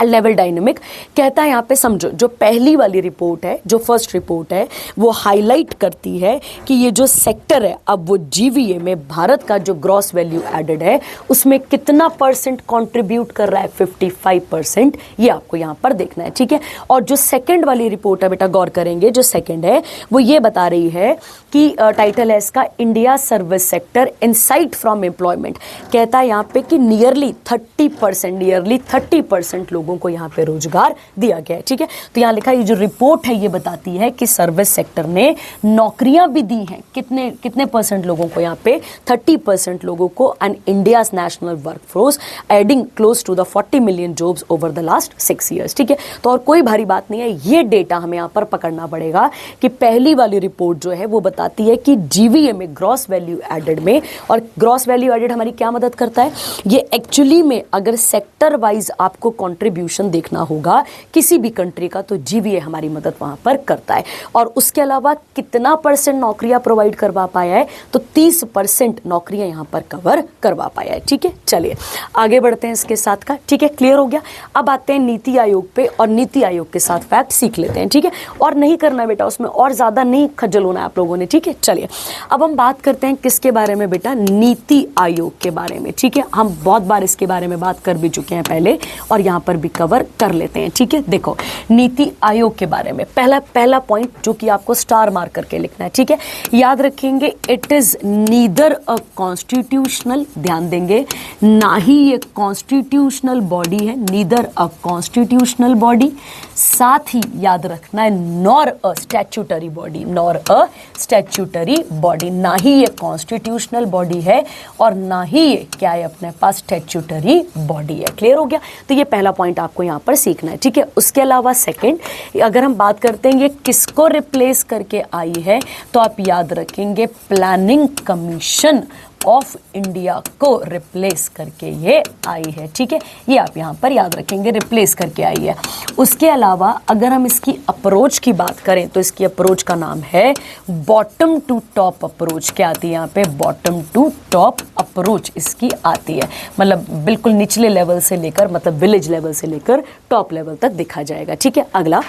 Speaker 1: level dynamic कहता है यहाँ पे, समझो जो पहली वाली रिपोर्ट है, जो फर्स्ट रिपोर्ट है, वो हाईलाइट करती है कि ये जो सेक्टर है अब वो जीवीए में भारत का जो ग्रॉस वैल्यू एडेड है उसमें कितना परसेंट कंट्रीब्यूट कर रहा है, 55%। ये आपको यहाँ पर देखना है, ठीक है। और जो सेकंड वाली रिपोर्ट है बेटा, गौर करेंगे, जो सेकंड है वो ये बता रही है कि टाइटल है इसका, India service sector insight from employment. कहता है यहाँ पे कि नियरली 30% लोगों को यहाँ पे रोजगार दिया गया है, ठीक है। तो यहाँ लिखा, ये जो रिपोर्ट है ये बताती है कि सर्विस सेक्टर ने नौकरियां भी दी हैं, कितने परसेंट लोगों को, यहाँ पे 30% लोगों को, and India's national workforce adding close to the 40 million jobs over the last 6 years, ठीक है। तो और कोई भारी बात नहीं है, ये डेटा हमें यहाँ पर पकड़ना पड़ेगा कि पहली वाली रिपोर्ट जो है वो बताती है कि जीवीए में ग्रॉस वैल्यू एडेड में, और ग्रॉस वैल्यू एडेड हमारी क्या मदद करता है, ये एक्चुअली में अगर सेक्टर वाइज आपको कंट्रीब्यूशन देखना होगा किसी भी कंट्री का, तो जीवीए हमारी मदद वहां पर करता है। और उसके अलावा कितना परसेंट नौकरियां प्रोवाइड करवा पाया है, तो 30% नौकरियां यहां पर कवर करवा पाया है, ठीक है। चलिए आगे बढ़ते हैं इसके साथ का, ठीक है, क्लियर हो गया। अब आते हैं नीति आयोग पे, और नीति आयोग के साथ फैक्ट सीख लेते हैं, ठीक है। और नहीं करना बेटा, उसमें और ज्यादा नहीं खज्जल होना है आप लोगों ने, ठीक है। चलिए अब हम बात करते हैं किसके बारे में बेटा, नीति आयोग के बारे में, ठीक है। हम बहुत बार इसके बारे में बात कर भी चुके हैं पहले, और यहां पर भी कवर कर लेते हैं, ठीक है। देखो नीति आयोग के बारे में पहला पॉइंट जो कि आपको स्टार मार्क करके लिखना है, ठीक है। याद रखेंगे, it is neither a constitutional, ध्यान देंगे, ना ही ये कॉन्स्टिट्यूशनल बॉडी है, नीदर अ कॉन्स्टिट्यूशनल बॉडी, साथ ही याद रखना है nor a statutory body, nor a statutory body, ना ही ये कॉन्स्टिट्यूशनल बॉडी है और ना ही ये क्या है, अपने पास स्टैट्यूटरी बॉडी है। क्लियर हो गया। तो ये पहला पॉइंट आपको यहाँ पर सीखना है, ठीक है। उसके अलावा सेकंड, अगर हम बात करते हैं ये किसको रिप्लेस करके आई है, तो आप याद रखेंगे प्लानिंग कमीशन ऑफ इंडिया को रिप्लेस करके ये आई है, ठीक है। ये आप यहाँ पर याद रखेंगे, रिप्लेस करके आई है। उसके अलावा अगर हम इसकी अप्रोच की बात करें, तो इसकी अप्रोच का नाम है बॉटम टू टॉप अप्रोच। क्या आती है यहाँ पे, बॉटम टू टॉप अप्रोच इसकी आती है, मतलब बिल्कुल निचले लेवल से लेकर, मतलब विलेज लेवल से लेकर टॉप लेवल तक देखा जाएगा, ठीक है। अगला,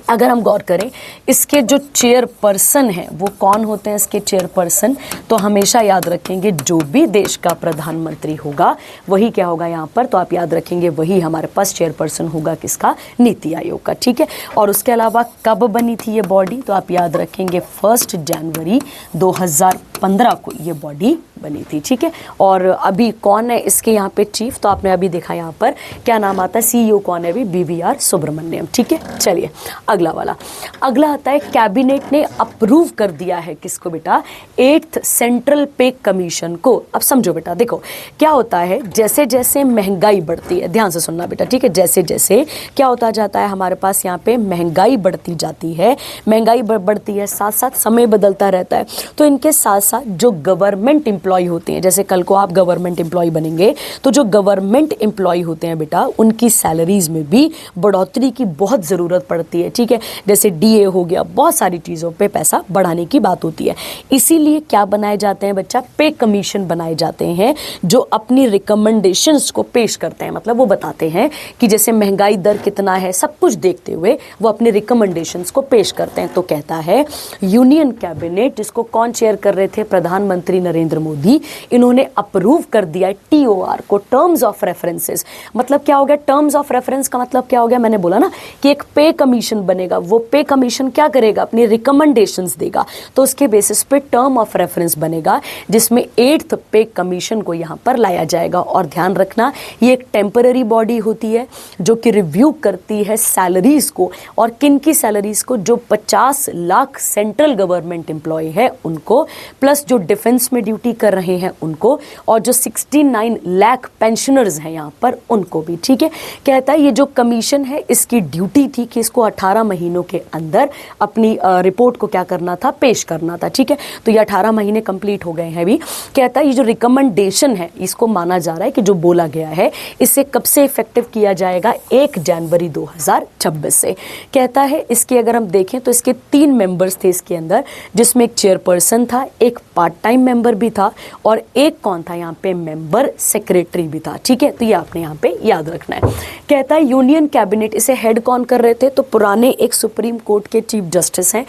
Speaker 1: अगर हम गौर करें, इसके जो चेयरपर्सन हैं वो कौन होते हैं, इसके चेयरपर्सन, तो हमेशा याद रखेंगे जो भी देश का प्रधानमंत्री होगा वही क्या होगा यहाँ पर, तो आप याद रखेंगे वही हमारे पास चेयरपर्सन होगा किसका, नीति आयोग का, ठीक है। और उसके अलावा कब बनी थी ये बॉडी, तो आप याद रखेंगे 1 जनवरी 2015 को ये बॉडी बनी थी, ठीक है। और अभी कौन है इसके यहाँ पे चीफ, तो आपने अभी देखा यहाँ पर क्या नाम आता है, सीईओ कौन है अभी, BVR सुब्रमण्यम, ठीक है। चलिए अगला वाला, अगला आता है कैबिनेट ने अप्रूव कर दिया है किसको बेटा, 8th सेंट्रल पे कमीशन को। अब समझो बेटा, देखो क्या होता है, जैसे जैसे महंगाई बढ़ती है, ध्यान से सुनना बेटा, ठीक है, जैसे जैसे क्या होता जाता है हमारे पास यहाँ पे महंगाई बढ़ती जाती है, महंगाई बढ़ती है, साथ साथ समय बदलता रहता है, तो इनके साथ साथ जो गवर्नमेंट एम्प्लॉय होते हैं, जैसे कल को आप गवर्नमेंट एम्प्लॉय बनेंगे, तो जो गवर्नमेंट एम्प्लॉय होते हैं बेटा, उनकी सैलरीज में भी बढ़ोतरी की बहुत ज़रूरत पड़ती है, ठीक है। जैसे डीए हो गया, बहुत सारी चीज़ों पे पैसा बढ़ाने की बात होती है, इसीलिए क्या बनाए जाते हैं बच्चा, पे कमीशन बनाए जाते हैं, जो अपनी रिकमेंडेशंस को पेश करते हैं, मतलब वो बताते हैं कि जैसे महंगाई दर कितना है, सब कुछ देखते हुए वो अपने रिकमेंडेशंस को पेश करते हैं। तो कहता है यूनियन कैबिनेट, जिसको कौन चेयर कर रहे थे, प्रधानमंत्री नरेंद्र मोदी, इन्होंने अप्रूव कर दिया TOR को, टर्म्स ऑफ रेफरेंसेस। मतलब क्या हो गया, टर्म्स ऑफ रेफरेंस का मतलब क्या हो गया, मैंने बोला ना कि एक पे कमीशन बनेगा, वो पे कमीशन क्या करेगा, अपनी रिकमेंडेशंस देगा, तो उसके बेसिस पे टर्म ऑफ रेफरेंस बनेगा, जिसमें 8th पे कमीशन को यहाँ पर लाया जाएगा। और ध्यान रखना, ये एक टेम्पररी बॉडी होती है जो कि रिव्यू करती है सैलरीज को, और किन की सैलरीज को, जो 50 लाख सेंट्रल गवर्नमेंट एम्प्लॉय है उनको, प्लस जो डिफेंस में ड्यूटी कर रहे हैं उनको, और जो 69 लाख पेंशनर्स हैं यहाँ पर उनको भी, ठीक है। कहता है ये जो कमीशन है इसकी ड्यूटी थी कि इसको 18 महीनों के अंदर अपनी रिपोर्ट को क्या करना था, पेश करना था, ठीक है। तो ये 18 महीने कंप्लीट हो गए हैं अभी। कहता है ये जो रिकमेंडेशन है, इसको माना जा रहा है कि जो बोला गया है, इसे कब से इफेक्टिव किया जाएगा, 1 जनवरी 2026 से। कहता है इसके अगर हम देखें तो इसके 3 मेंबर्स थे इसके अंदर, जिसमें एक चेयरपर्सन था, एक पार्ट टाइम मेंबर भी था, और एक कौन था यहाँ पे, मेंबर सेक्रेटरी भी था। ठीक है, तो ये आपने यहाँ पे याद रखना है। कहता है यूनियन कैबिनेट, इसे हेड कौन कर रहे थे, तो पुराने एक सुप्रीम कोर्ट के चीफ जस्टिस हैं,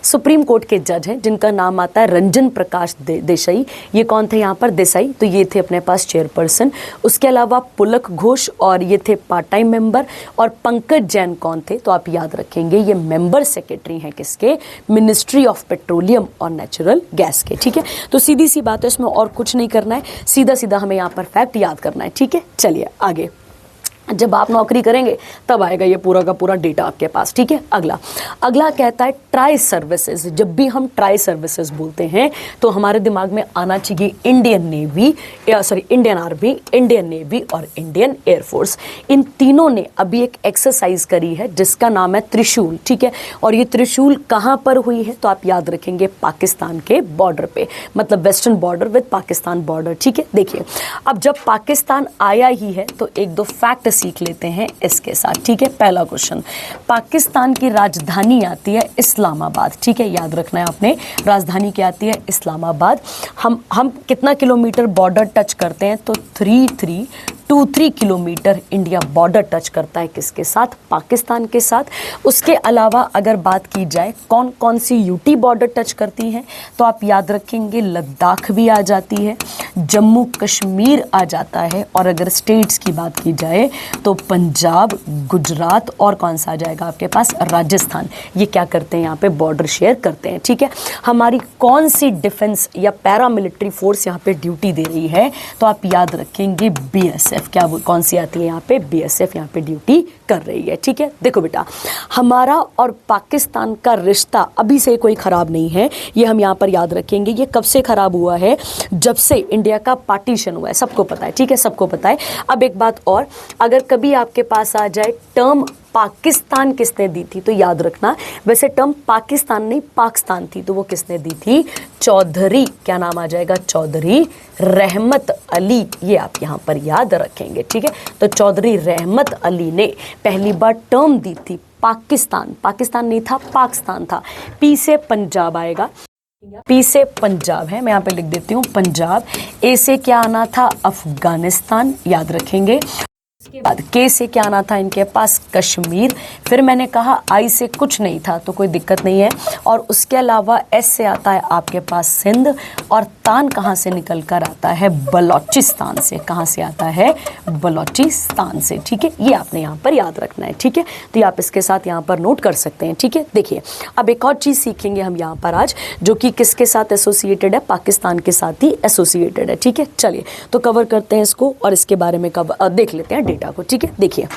Speaker 1: सुप्रीम कोर्ट के जज हैं जिनका नाम आता है रंजन प्रकाश देसाई। ये कौन थे यहाँ पर, देसाई, तो ये थे अपने पास चेयरपर्सन। उसके अलावा पुलक घोष और ये थे पार्ट टाइम मेंबर। और पंकज जैन कौन थे, तो आप याद रखेंगे ये मेंबर सेक्रेटरी हैं किसके, मिनिस्ट्री ऑफ पेट्रोलियम और नेचुरल गैस के। ठीक है, तो सीधी सी बात है, इसमें और कुछ नहीं करना है, सीधा सीधा हमें यहाँ पर फैक्ट याद करना है। ठीक है, चलिए आगे। जब आप नौकरी करेंगे तब आएगा ये पूरा का पूरा डेटा आपके पास। ठीक है, अगला कहता है ट्राई सर्विसेज। जब भी हम ट्राई सर्विसेज बोलते हैं तो हमारे दिमाग में आना चाहिए इंडियन आर्मी, इंडियन नेवी और इंडियन एयरफोर्स। इन तीनों ने अभी एक एक्सरसाइज करी है जिसका नाम है त्रिशूल। ठीक है, और ये त्रिशूल कहाँ पर हुई है, तो आप याद रखेंगे पाकिस्तान के बॉर्डर पे, मतलब western border with Pakistan border. ठीक है, देखिए अब जब पाकिस्तान आया ही है तो एक दो फैक्ट सीख लेते हैं इसके साथ। ठीक है, पहला क्वेश्चन, पाकिस्तान की राजधानी आती है इस्लामाबाद। ठीक है, याद रखना है आपने, राजधानी क्या आती है, इस्लामाबाद। हम कितना किलोमीटर बॉर्डर टच करते हैं, तो 3323 किलोमीटर इंडिया बॉर्डर टच करता है किसके साथ, पाकिस्तान के साथ। उसके अलावा अगर बात की जाए कौन कौन सी यूटी बॉर्डर टच करती हैं, तो आप याद रखेंगे लद्दाख भी आ जाती है, जम्मू कश्मीर आ जाता है, और अगर स्टेट्स की बात की जाए तो पंजाब, गुजरात और कौन सा आ जाएगा आपके पास, राजस्थान। ये क्या करते हैं, यहाँ पे बॉर्डर शेयर करते हैं। ठीक है, हमारी कौन सी डिफेंस या पैरामिलिट्री फोर्स यहाँ पे ड्यूटी दे रही है, तो आप याद रखेंगे बीएसएफ। क्या कौन सी आती है यहाँ पे, बीएसएफ यहाँ पे ड्यूटी कर रही है। ठीक है, देखो बेटा, हमारा और पाकिस्तान का रिश्ता अभी से कोई खराब नहीं है, ये हम यहाँ पर याद रखेंगे। ये कब से खराब हुआ है, जब से इंडिया का पार्टीशन हुआ है, सबको पता है। ठीक है, सबको पता है। अब एक बात और, अगर कभी आपके पास आ जाए टर्म पाकिस्तान किसने दी थी, तो याद रखना, वैसे टर्म पाकिस्तान नहीं पाकिस्तान थी, तो वो किसने दी थी, चौधरी, क्या नाम आ जाएगा, चौधरी रहमत अली। ये आप यहाँ पर याद रखेंगे। ठीक है, तो चौधरी रहमत अली ने पहली बार टर्म दी थी पाकिस्तान। पाकिस्तान नहीं था, पाकिस्तान था। पी से पंजाब आएगा, पी से पंजाब है, मैं यहाँ पे लिख देती हूँ पंजाब। ए से क्या आना था, अफगानिस्तान, याद रखेंगे। उसके बाद के से क्या आना था इनके पास, कश्मीर। फिर मैंने कहा आई से कुछ नहीं था तो कोई दिक्कत नहीं है। और उसके अलावा एस से आता है आपके पास सिंध, और तान कहाँ से निकल कर आता है, बलोचिस्तान से। कहाँ से आता है, बलोचिस्तान से। ठीक है, ये आपने यहाँ पर याद रखना है। ठीक है, तो ये आप इसके साथ यहाँ पर नोट कर सकते हैं। ठीक है, देखिए अब एक और चीज़ सीखेंगे हम यहाँ पर आज, जो कि किसके साथ एसोसिएटेड है, पाकिस्तान के साथ ही एसोसिएटेड है। ठीक है, चलिए तो कवर करते हैं इसको और इसके बारे में देख लेते हैं डेटा को। ठीक है, देखिए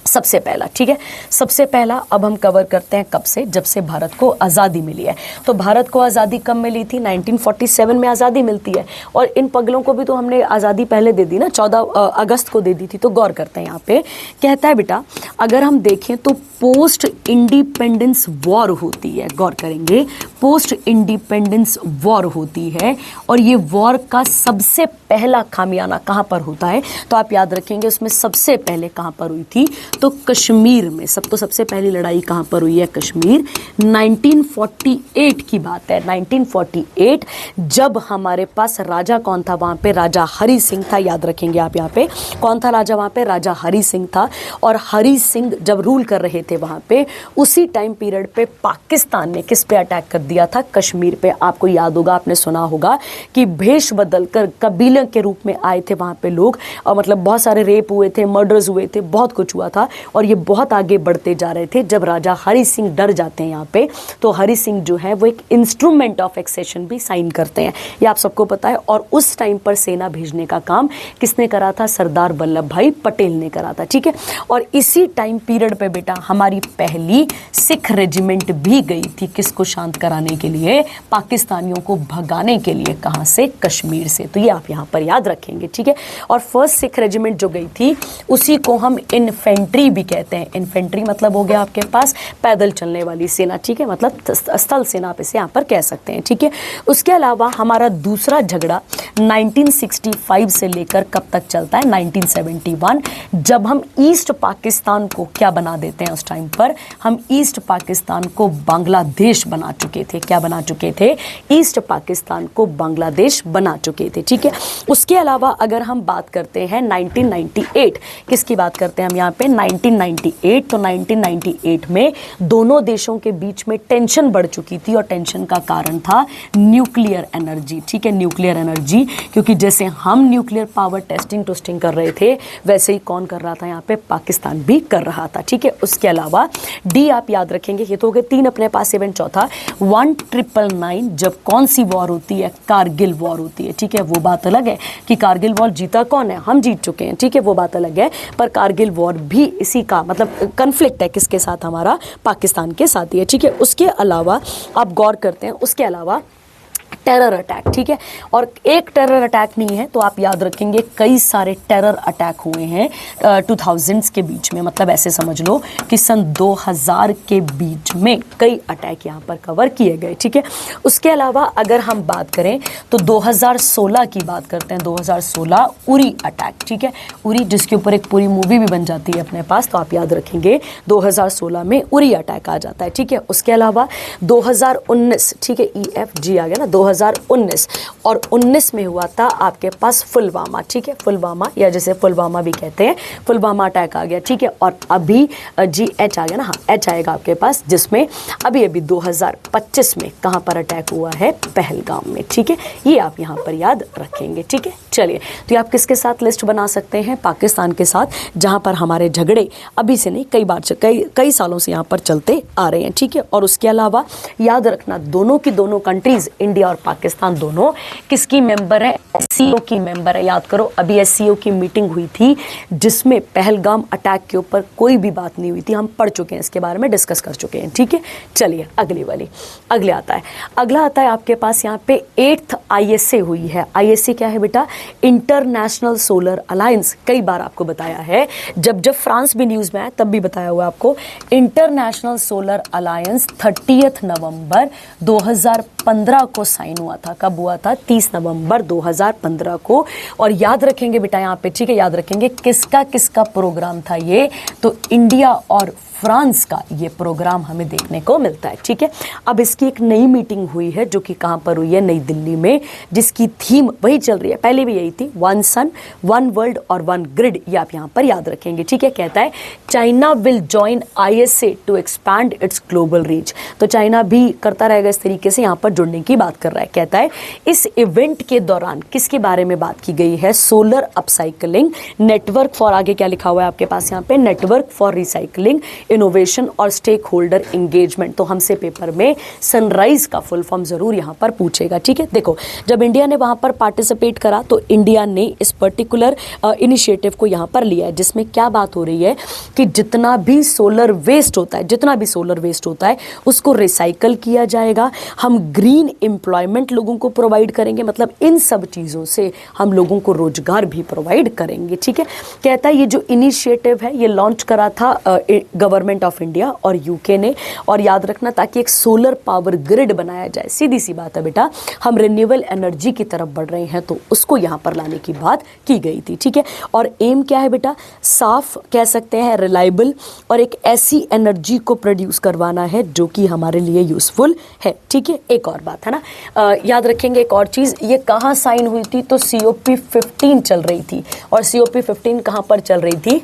Speaker 1: सबसे पहला, ठीक है, सबसे पहला अब हम कवर करते हैं कब से, जब से भारत को आज़ादी मिली है। तो भारत को आज़ादी कब मिली थी, 1947 में आज़ादी मिलती है। और इन पगलों को भी तो हमने आज़ादी पहले दे दी ना, 14 अगस्त को दे दी थी। तो गौर करते हैं यहाँ पे, कहता है बेटा अगर हम देखें तो पोस्ट इंडिपेंडेंस वॉर होती है, गौर करेंगे, पोस्ट इंडिपेंडेंस वॉर होती है। और ये वॉर का सबसे पहला खामियाना कहाँ पर होता है, तो आप याद रखेंगे उसमें सबसे पहले कहाँ पर हुई थी, तो कश्मीर में। सबसे पहली लड़ाई कहाँ पर हुई है, कश्मीर। 1948 की बात है, 1948, जब हमारे पास राजा कौन था वहाँ पे, राजा हरि सिंह था। याद रखेंगे आप यहाँ पे, कौन था राजा वहाँ पे, राजा हरि सिंह था। और हरि सिंह जब रूल कर रहे थे वहाँ पे, उसी टाइम पीरियड पे पाकिस्तान ने किस पे अटैक कर दिया था, कश्मीर पे। आपको याद होगा, आपने सुना होगा कि भेष बदल कर कबीले के रूप में आए थे वहाँ पे लोग, और मतलब बहुत सारे रेप हुए थे, मर्डर्स हुए थे, बहुत कुछ हुआ था। और ये बहुत आगे बढ़ते जा रहे थे। जब राजा हरि सिंह डर जाते हैं यहाँ पे, तो हरि सिंह जो है वो एक इंस्ट्रूमेंट ऑफ एक्सेशन भी साइन करते हैं, ये आप सबको पता है। और उस टाइम पर सेना भेजने का काम किसने करा था, सरदार वल्लभ भाई पटेल ने करा था। ठीक है, और इसी टाइम पीरियड पे बेटा हमारी पहली सिख रेजिमेंट भी गई थी, किसको शांत कराने के लिए, पाकिस्तानियों को भगाने के लिए। कहाँ से, कश्मीर से। तो ये आप यहाँ पर याद रखेंगे। ठीक है, और फर्स्ट सिख रेजिमेंट जो गई थी उसी को हम इन्फेंट्री इन्फेंट्री भी कहते हैं। इन्फेंट्री मतलब हो गया आपके पास पैदल चलने वाली सेना, ठीक है, मतलब स्थल सेना आप इसे यहाँ पर कह सकते हैं, ठीक है। उसके अलावा हमारा दूसरा झगड़ा 1965 से लेकर कब तक चलता है, 1971, जब हम ईस्ट पाकिस्तान को क्या बना देते हैं, उस टाइम पर हम ईस्ट पाकिस्तान को बांग्लादेश बना चुके थे। क्या बना चुके थे? ईस्ट पाकिस्तान को बांग्लादेश बना चुके थे, ठीक है। उसके अलावा अगर हम बात करते हैं 1998, किसकी बात करते हैं हम यहाँ पे, 1998, तो 1998 में दोनों देशों के बीच में टेंशन बढ़ चुकी थी और टेंशन का कारण था न्यूक्लियर एनर्जी, ठीक है, न्यूक्लियर एनर्जी, क्योंकि जैसे हम न्यूक्लियर पावर टेस्टिंग टूस्टिंग कर रहे थे वैसे ही कौन कर रहा था यहाँ पे, पाकिस्तान भी कर रहा था, ठीक है। उसके अलावा डी आप याद रखेंगे, ये तो हो गए 3 अपने पास। इवेंट चौथा 1999, जब कौन सी वॉर होती है, कारगिल वॉर होती है, ठीक है। वो बात अलग है कि कारगिल वॉर जीता कौन है, हम जीत चुके हैं, ठीक है, वो बात अलग है, पर कारगिल वॉर भी इसी का मतलब कन्फ्लिक्ट है, किसके साथ, हमारा पाकिस्तान के साथ ही है, ठीक है। उसके अलावा आप गौर करते हैं, उसके अलावा टेरर अटैक, ठीक है, और एक टेरर अटैक नहीं है, तो आप याद रखेंगे कई सारे टेरर अटैक हुए हैं 2000s के बीच में, मतलब ऐसे समझ लो कि सन 2000 के बीच में कई अटैक यहाँ पर कवर किए गए, ठीक है। उसके अलावा अगर हम बात करें तो 2016 की बात करते हैं, 2016 उरी अटैक, ठीक है, उरी, जिसके ऊपर एक पूरी मूवी भी बन जाती है अपने पास, तो आप याद रखेंगे 2016 में उरी अटैक आ जाता है, ठीक है। उसके अलावा 2019, ठीक है, EFG आ गया ना, 2019 और 19 में हुआ था आपके पास पुलवामा, ठीक है, पुलवामा या जैसे पुलवामा भी कहते हैं, पुलवामा अटैक आ गया, ठीक है। और अभी GH आ गया ना, हाँ H आएगा आपके पास, जिसमें अभी 2025 में कहाँ पर अटैक हुआ है, पहलगाम में, ठीक है। ये आप यहाँ पर याद रखेंगे, ठीक है। चलिए, तो ये आप किसके साथ लिस्ट बना सकते हैं, पाकिस्तान के साथ, जहाँ पर हमारे झगड़े अभी से नहीं कई बार कई सालों से यहाँ पर चलते आ रहे हैं, ठीक है। और उसके अलावा याद रखना दोनों की दोनों कंट्रीज, इंडिया और पाकिस्तान दोनों किसकी मेंबर है, SCO की मेंबर है। याद करो अभी SCO की मीटिंग हुई थी जिसमें पहलगाम अटैक के ऊपर कोई भी बात नहीं हुई थी, हम पढ़ चुके हैं, इसके बारे में डिस्कस कर चुके हैं, ठीक है। चलिए अगला आता है आपके पास यहाँ पे 8th ISA हुई है। ISA क्या है बेटा, इंटरनेशनल सोलर अलायंस। कई बार आपको बताया है, जब फ्रांस भी न्यूज में आया तब भी बताया हुआ आपको, इंटरनेशनल सोलर अलायंस 30 नवंबर 2015 को साइन हुआ था। कब हुआ था, 30 नवंबर 2015 को। और याद रखेंगे बेटा यहाँ पे, ठीक है, याद रखेंगे किसका प्रोग्राम था ये, तो इंडिया और फ्रांस का ये प्रोग्राम हमें देखने को मिलता है, ठीक है। अब इसकी एक नई मीटिंग हुई है जो कि कहाँ पर हुई है, नई दिल्ली में, जिसकी थीम वही चल रही है, पहले भी यही थी, 1 सन 1 वर्ल्ड और 1 ग्रिड। ये आप यहाँ पर याद रखेंगे, ठीक है। कहता है China will join ISA to expand its global reach. तो चाइना भी करता रहेगा इस तरीके से, यहाँ पर जुड़ने की बात कर रहा है। कहता है इस इवेंट के दौरान किसके बारे में बात की गई है, सोलर अपसाइकलिंग नेटवर्क फॉर, आगे क्या लिखा हुआ है आपके पास यहाँ पे, नेटवर्क फॉर रिसाइकलिंग, इनोवेशन और स्टेक होल्डर एंगेजमेंट। तो हमसे पेपर में सनराइज का फुल फॉर्म जरूर यहाँ पर पूछेगा, ठीक है। देखो जब इंडिया ने वहाँ पर पार्टिसिपेट करा तो इंडिया ने इस पर्टिकुलर इनिशिएटिव को यहाँ पर लिया है, जिसमें क्या बात हो रही है कि जितना भी सोलर वेस्ट होता है उसको रिसाइकल किया जाएगा, हम ग्रीन एम्प्लॉयमेंट लोगों को प्रोवाइड करेंगे, मतलब इन सब चीज़ों से हम लोगों को रोजगार भी प्रोवाइड करेंगे, ठीक है। कहता है ये जो इनिशिएटिव है ये लॉन्च करा था गवर्नमेंट ऑफ इंडिया और यूके ने, और याद रखना ताकि एक सोलर पावर ग्रिड बनाया जाए। सीधी सी बात है बेटा, हम रिन्यूएबल एनर्जी की तरफ बढ़ रहे हैं तो उसको यहाँ पर लाने की बात की गई थी, ठीक है। और एम क्या है बेटा, साफ कह सकते हैं, रिलायबल, और एक ऐसी एनर्जी को प्रोड्यूस करवाना है जो कि हमारे लिए यूजफुल है, ठीक है। एक और बात है ना, याद रखेंगे एक और चीज़, ये कहाँ साइन हुई थी, तो COP15 चल रही थी, और COP15 कहाँ पर चल रही थी,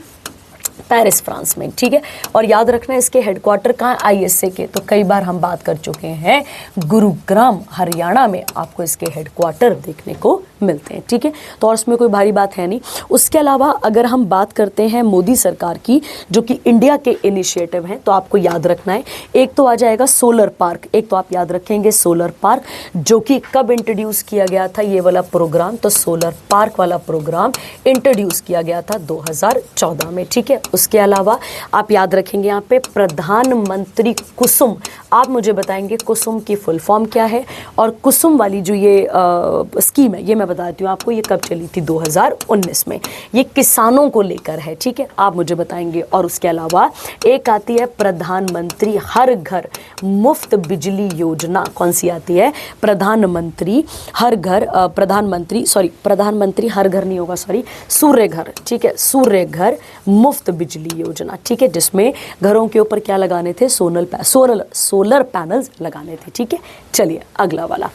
Speaker 1: पेरिस फ्रांस में, ठीक है। और याद रखना इसके हेडक्वार्टर कहाँ, ISA के, तो कई बार हम बात कर चुके हैं, गुरुग्राम हरियाणा में आपको इसके हेडक्वार्टर देखने को मिलते हैं, ठीक है। तो और इसमें कोई भारी बात है नहीं। उसके अलावा अगर हम बात करते हैं मोदी सरकार की, जो कि इंडिया के इनिशिएटिव हैं, तो आपको याद रखना है, एक तो आ जाएगा सोलर पार्क, एक तो आप याद रखेंगे सोलर पार्क, जो कि कब इंट्रोड्यूस किया गया था ये वाला प्रोग्राम, तो सोलर पार्क वाला प्रोग्राम इंट्रोड्यूस किया गया था 2014 में, ठीक है। उसके अलावा आप याद रखेंगे यहाँ पे प्रधानमंत्री कुसुम, आप मुझे बताएंगे कुसुम की फुल फॉर्म क्या है, और कुसुम वाली जो ये स्कीम है ये मैं बताती हूँ आपको ये कब चली थी, 2019 में। ये किसानों को लेकर है, ठीक है, आप मुझे बताएंगे। और उसके अलावा एक आती है प्रधानमंत्री हर घर मुफ्त बिजली योजना। कौन सी आती है? प्रधानमंत्री हर घर, प्रधानमंत्री हर घर नहीं होगा, सॉरी, सूर्य घर, ठीक है, सूर्य घर मुफ्त बिजली योजना, ठीक है, जिसमें घरों के ऊपर क्या लगाने थे? सोलर पैनल्स लगाने थे, ठीक है। चलिए अगला वाला,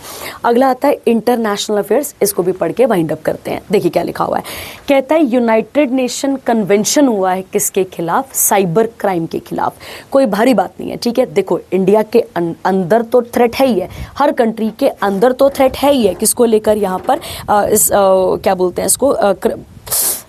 Speaker 1: अगला आता है इंटरनेशनल अफेयर्स। इसको भी पढ़ के वाइंड अप करते हैं। देखिए क्या लिखा हुआ है, कहता है यूनाइटेड नेशन कन्वेंशन हुआ है किसके खिलाफ? साइबर क्राइम के खिलाफ। कोई भारी बात नहीं है, ठीक है। देखो इंडिया के अंदर तो थ्रेट है ही है, हर कंट्री के अंदर तो थ्रेट है ही है। किसको लेकर? यहाँ पर क्या बोलते हैं इसको,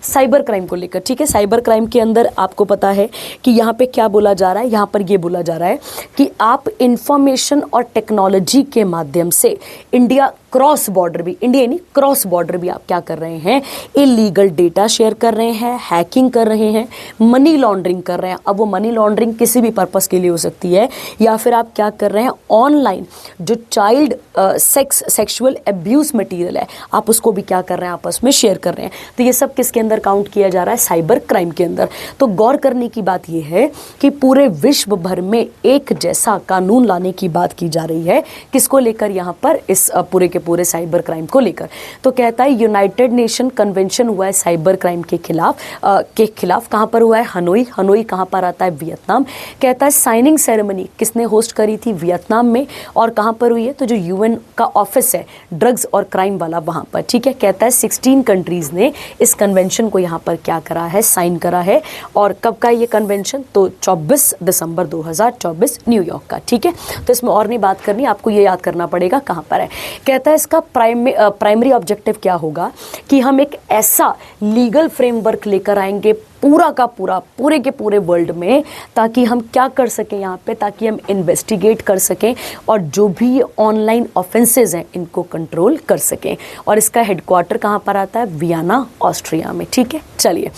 Speaker 1: साइबर क्राइम को लेकर, ठीक है। साइबर क्राइम के अंदर आपको पता है कि यहाँ पे क्या बोला जा रहा है, यहाँ पर ये बोला जा रहा है कि आप इंफॉर्मेशन और टेक्नोलॉजी के माध्यम से इंडिया क्रॉस बॉर्डर भी, इंडिया नहीं क्रॉस बॉर्डर भी आप क्या कर रहे हैं? इलीगल डेटा शेयर कर रहे हैं, हैकिंग कर रहे हैं, मनी लॉन्ड्रिंग कर रहे हैं। अब वो मनी लॉन्ड्रिंग किसी भी पर्पस के लिए हो सकती है, या फिर आप क्या कर रहे हैं? ऑनलाइन जो चाइल्ड सेक्सुअल एब्यूज मटेरियल है, आप उसको भी क्या कर रहे हैं? आपस में शेयर कर रहे हैं। तो ये सब किसके अंदर काउंट किया जा रहा है? साइबर क्राइम के अंदर। तो गौर करने की बात यह है कि पूरे विश्व भर में एक जैसा कानून लाने की बात की जा रही है। किसको लेकर? यहाँ पर इस पूरे के पूरे साइबर क्राइम को लेकर। तो कहता है यूनाइटेड नेशन कन्वेंशन हुआ है साइबर क्राइम के खिलाफ। कहां पर हुआ है? हनोई कहां पर आता है? वियतनाम। कहता है साइनिंग सेरेमनी किसने होस्ट करी थी? वियतनाम में। और कहां पर हुई है? तो जो यूएन का ऑफिस है ड्रग्स और क्राइम वाला, वहां पर, ठीक है। कहता है 16 कंट्रीज ने इस कन्वेंशन को यहां पर क्या करा है? साइन करा है। और कब का ये कन्वेंशन? तो 24 दिसंबर 2024 न्यूयॉर्क का, ठीक है। तो इसमें और नहीं बात करनी, आपको ये याद करना पड़ेगा कहां पर है। कहता है इसका प्राइमरी ऑब्जेक्टिव क्या होगा कि हम एक ऐसा लीगल फ्रेमवर्क लेकर आएंगे पूरे के पूरे वर्ल्ड में, ताकि हम क्या कर सकें यहाँ पे, ताकि हम इन्वेस्टिगेट कर सकें और जो भी ये ऑनलाइन ऑफेंसेस हैं इनको कंट्रोल कर सकें। और इसका हेडक्वार्टर कहाँ पर आता है? वियना, ऑस्ट्रिया में, ठीक है। चलिए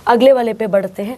Speaker 1: अगले वाले पे बढ़ते हैं।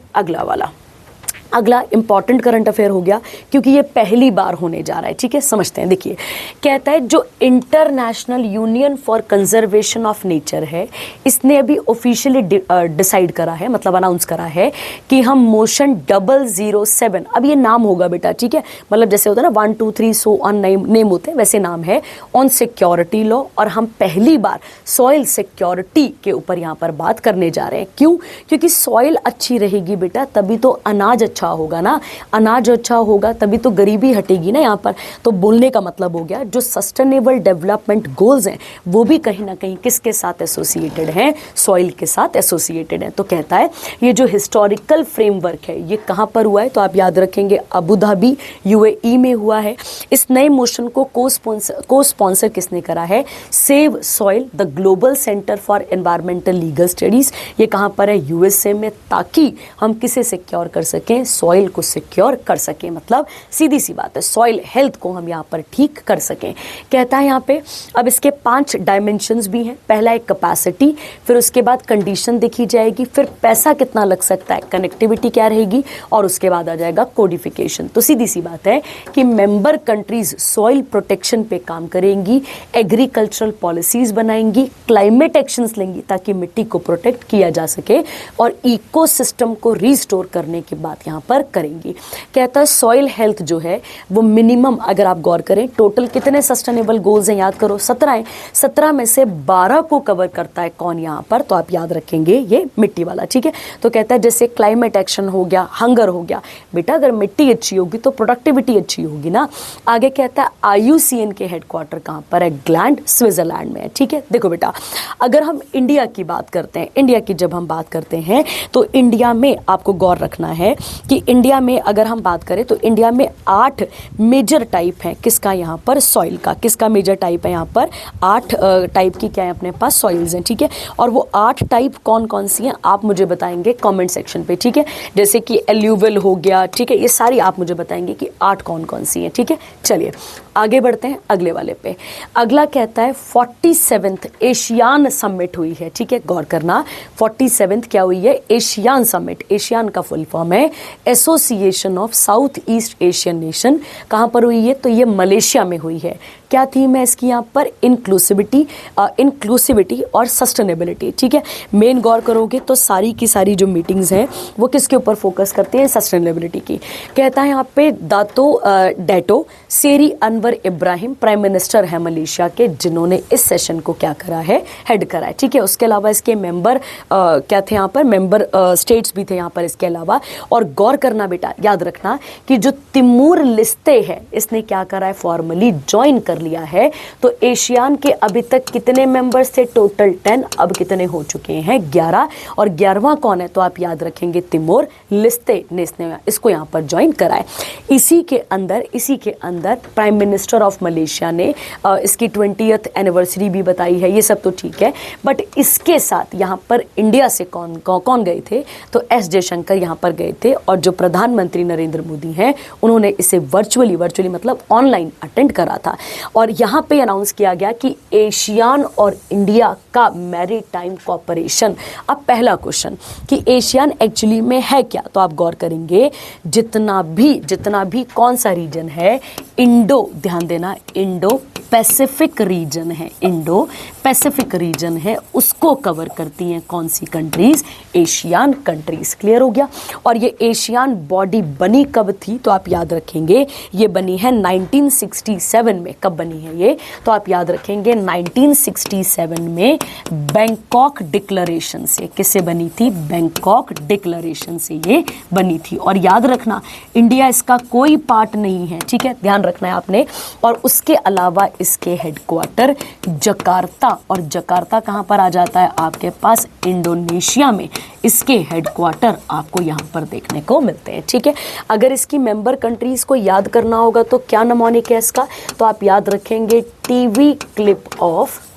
Speaker 1: अगला इंपॉर्टेंट करंट अफेयर हो गया, क्योंकि ये पहली बार होने जा रहा है, ठीक है। समझते हैं। देखिए कहता है जो international union for conservation of nature है, इसने अभी ऑफिशियली डिसाइड करा है, मतलब अनाउंस करा है कि हम मोशन 007, अब ये नाम होगा बेटा, ठीक है, मतलब जैसे होता है ना 1 2 3 सो ऑन नेम होते हैं, वैसे नाम है ऑन सिक्योरिटी लॉ। और हम पहली बार सॉइल सिक्योरिटी के ऊपर यहाँ पर बात करने जा रहे हैं। क्यों? क्योंकि सॉइल अच्छी रहेगी बेटा, तभी तो अनाज अच्छा होगा ना, अनाज अच्छा होगा तभी तो गरीबी हटेगी ना यहाँ पर। तो बोलने का मतलब हो गया जो सस्टेनेबल डेवलपमेंट गोल्स हैं वो भी कहीं ना कहीं किसके साथ एसोसिएटेड हैं? सॉइल के साथ एसोसिएटेड हैं। तो कहता है ये जो हिस्टोरिकल फ्रेमवर्क है ये कहाँ पर हुआ है? तो आप याद रखेंगे अबू धाबी, यूएई में हुआ है। इस नए मोशन को को स्पॉन्सर किसने करा है? Save soil, the global centre for environmental legal studies. ये कहाँ पर है? यूएसए में, ताकि हम किसे सिक्योर कर सकें? सॉइल को सिक्योर कर सकें। मतलब सीधी सी बात है, सॉइल हेल्थ को हम यहाँ पर ठीक कर सकें। कहता है यहाँ पे अब इसके 5 डायमेंशंस भी हैं। पहला एक कैपेसिटी, फिर उसके बाद कंडीशन देखी जाएगी, फिर पैसा कितना लग सकता है, कनेक्टिविटी क्या रहेगी, और उसके बाद आ जाएगा कोडिफिकेशन। तो सीधी सी बात है कि मेंबर कंट्रीज सॉइल प्रोटेक्शन पे काम करेंगी, एग्रीकल्चरल पॉलिसीज बनाएंगी, क्लाइमेट एक्शंस लेंगी ताकि मिट्टी को प्रोटेक्ट किया जा सके, और इकोसिस्टम को रिस्टोर करने की बात यहाँ पर करेंगी। कहता है सॉइल हेल्थ जो है वो मिनिमम, अगर आप गौर करें टोटल कितने सस्टेनेबल गोल्स हैं, याद करो 17 हैं, 17 में से 12 को कवर करता है कौन यहाँ पर? तो आप याद रखेंगे ये मिट्टी वाला, ठीक है। तो कहता है जैसे क्लाइमेट एक्शन हो गया, हंगर हो गया, बेटा अगर मिट्टी अच्छी होगी तो प्रोडक्टिविटी अच्छी होगी ना। आगे कहता है IUCN के हेडक्वार्टर कहाँ पर है? ग्लैंड, स्विट्जरलैंड में है, ठीक है। देखो बेटा अगर हम इंडिया की बात करते हैं, इंडिया की जब हम बात करते हैं तो इंडिया में आपको गौर रखना है कि इंडिया में अगर हम बात करें तो इंडिया में 8 मेजर टाइप हैं। किसका? यहाँ पर सॉइल का। किसका मेजर टाइप है? यहाँ पर 8 टाइप की क्या है अपने पास? सॉइल्स हैं, ठीक है। और वो 8 टाइप कौन कौन सी हैं आप मुझे बताएंगे कमेंट सेक्शन पे, ठीक है। जैसे कि एल्यूवियल हो गया, ठीक है, ये सारी आप मुझे बताएंगे कि 8 कौन कौन सी हैं, ठीक है। चलिए आगे बढ़ते हैं अगले वाले पे। अगला कहता है 47th एशियान समिट हुई है, ठीक है, गौर करना। 47th क्या हुई है? ASEAN summit. एशियान का फुल फॉर्म है association of South East Asian nation. कहाँ पर हुई है? तो ये मलेशिया में हुई है, क्या थीम है इसकी यहाँ पर? इंक्लूसिविटी और सस्टेनेबिलिटी, ठीक है। मेन गौर करोगे तो सारी की सारी जो मीटिंग्स हैं वो किसके ऊपर फोकस करते हैं? सस्टेनेबिलिटी की। कहता है यहाँ पे डैटो सेरी अनवर इब्राहिम प्राइम मिनिस्टर है मलेशिया के, जिन्होंने इस सेशन को क्या करा है? हेड करा है, ठीक है। उसके अलावा इसके मेंबर क्या थे यहाँ पर? मेंबर स्टेट्स भी थे यहाँ पर इसके अलावा। और गौर करना बेटा, याद रखना कि जो तिमूर लिस्ते है इसने क्या करा है? फॉर्मली ज्वाइन कर लिया है। तो एशियान के अभी तक कितने मेंबर्स थे? टोटल 10, अब कितने हो चुके हैं? 11। और 11वां कौन है? तो आप याद रखेंगे तिमूर लिस्ते ने इसको यहाँ पर ज्वाइन करा है। इसी के अंदर प्राइम मिनिस्टर ऑफ मलेशिया ने इसकी 20th एनिवर्सरी भी बताई है। ये सब तो ठीक है, बट इसके साथ यहाँ पर इंडिया से कौन गए थे? तो एस जयशंकर यहाँ पर गए थे। और जो प्रधानमंत्री नरेंद्र मोदी हैं उन्होंने इसे वर्चुअली मतलब ऑनलाइन अटेंड करा था। और यहाँ पे अनाउंस किया गया कि एशियान और इंडिया का मैरीटाइम कॉपरेशन। अब पहला क्वेश्चन कि एशियान एक्चुअली में है क्या? तो आप गौर करेंगे जितना भी कौन सा रीजन है, ध्यान देना, इंडो पैसिफिक रीजन है, उसको कवर करती हैं कौन सी कंट्रीज? ASEAN countries. क्लियर हो गया। और ये एशियान बॉडी बनी कब थी? तो आप याद रखेंगे ये बनी है 1967 में। कब बनी है ये? तो आप याद रखेंगे 1967 में बैंकॉक डिक्लेरेशन से। किससे बनी थी? बैंकॉक डिक्लेरेशन से ये बनी थी। और याद रखना इंडिया इसका कोई पार्ट नहीं है, ठीक है, ध्यान रखना है आपने। और उसके अलावा इसके हेडक्वार्टर जकार्ता, और जकार्ता कहाँ पर आ जाता है? आपके पास इंडोनेशिया में इसके हेडक्वार्टर आपको यहाँ पर देखने को मिलते हैं, ठीक है। अगर इसकी मेंबर कंट्रीज को याद करना होगा तो क्या नमोनिक है इसका? तो आप याद रखेंगे टीवी क्लिप ऑफ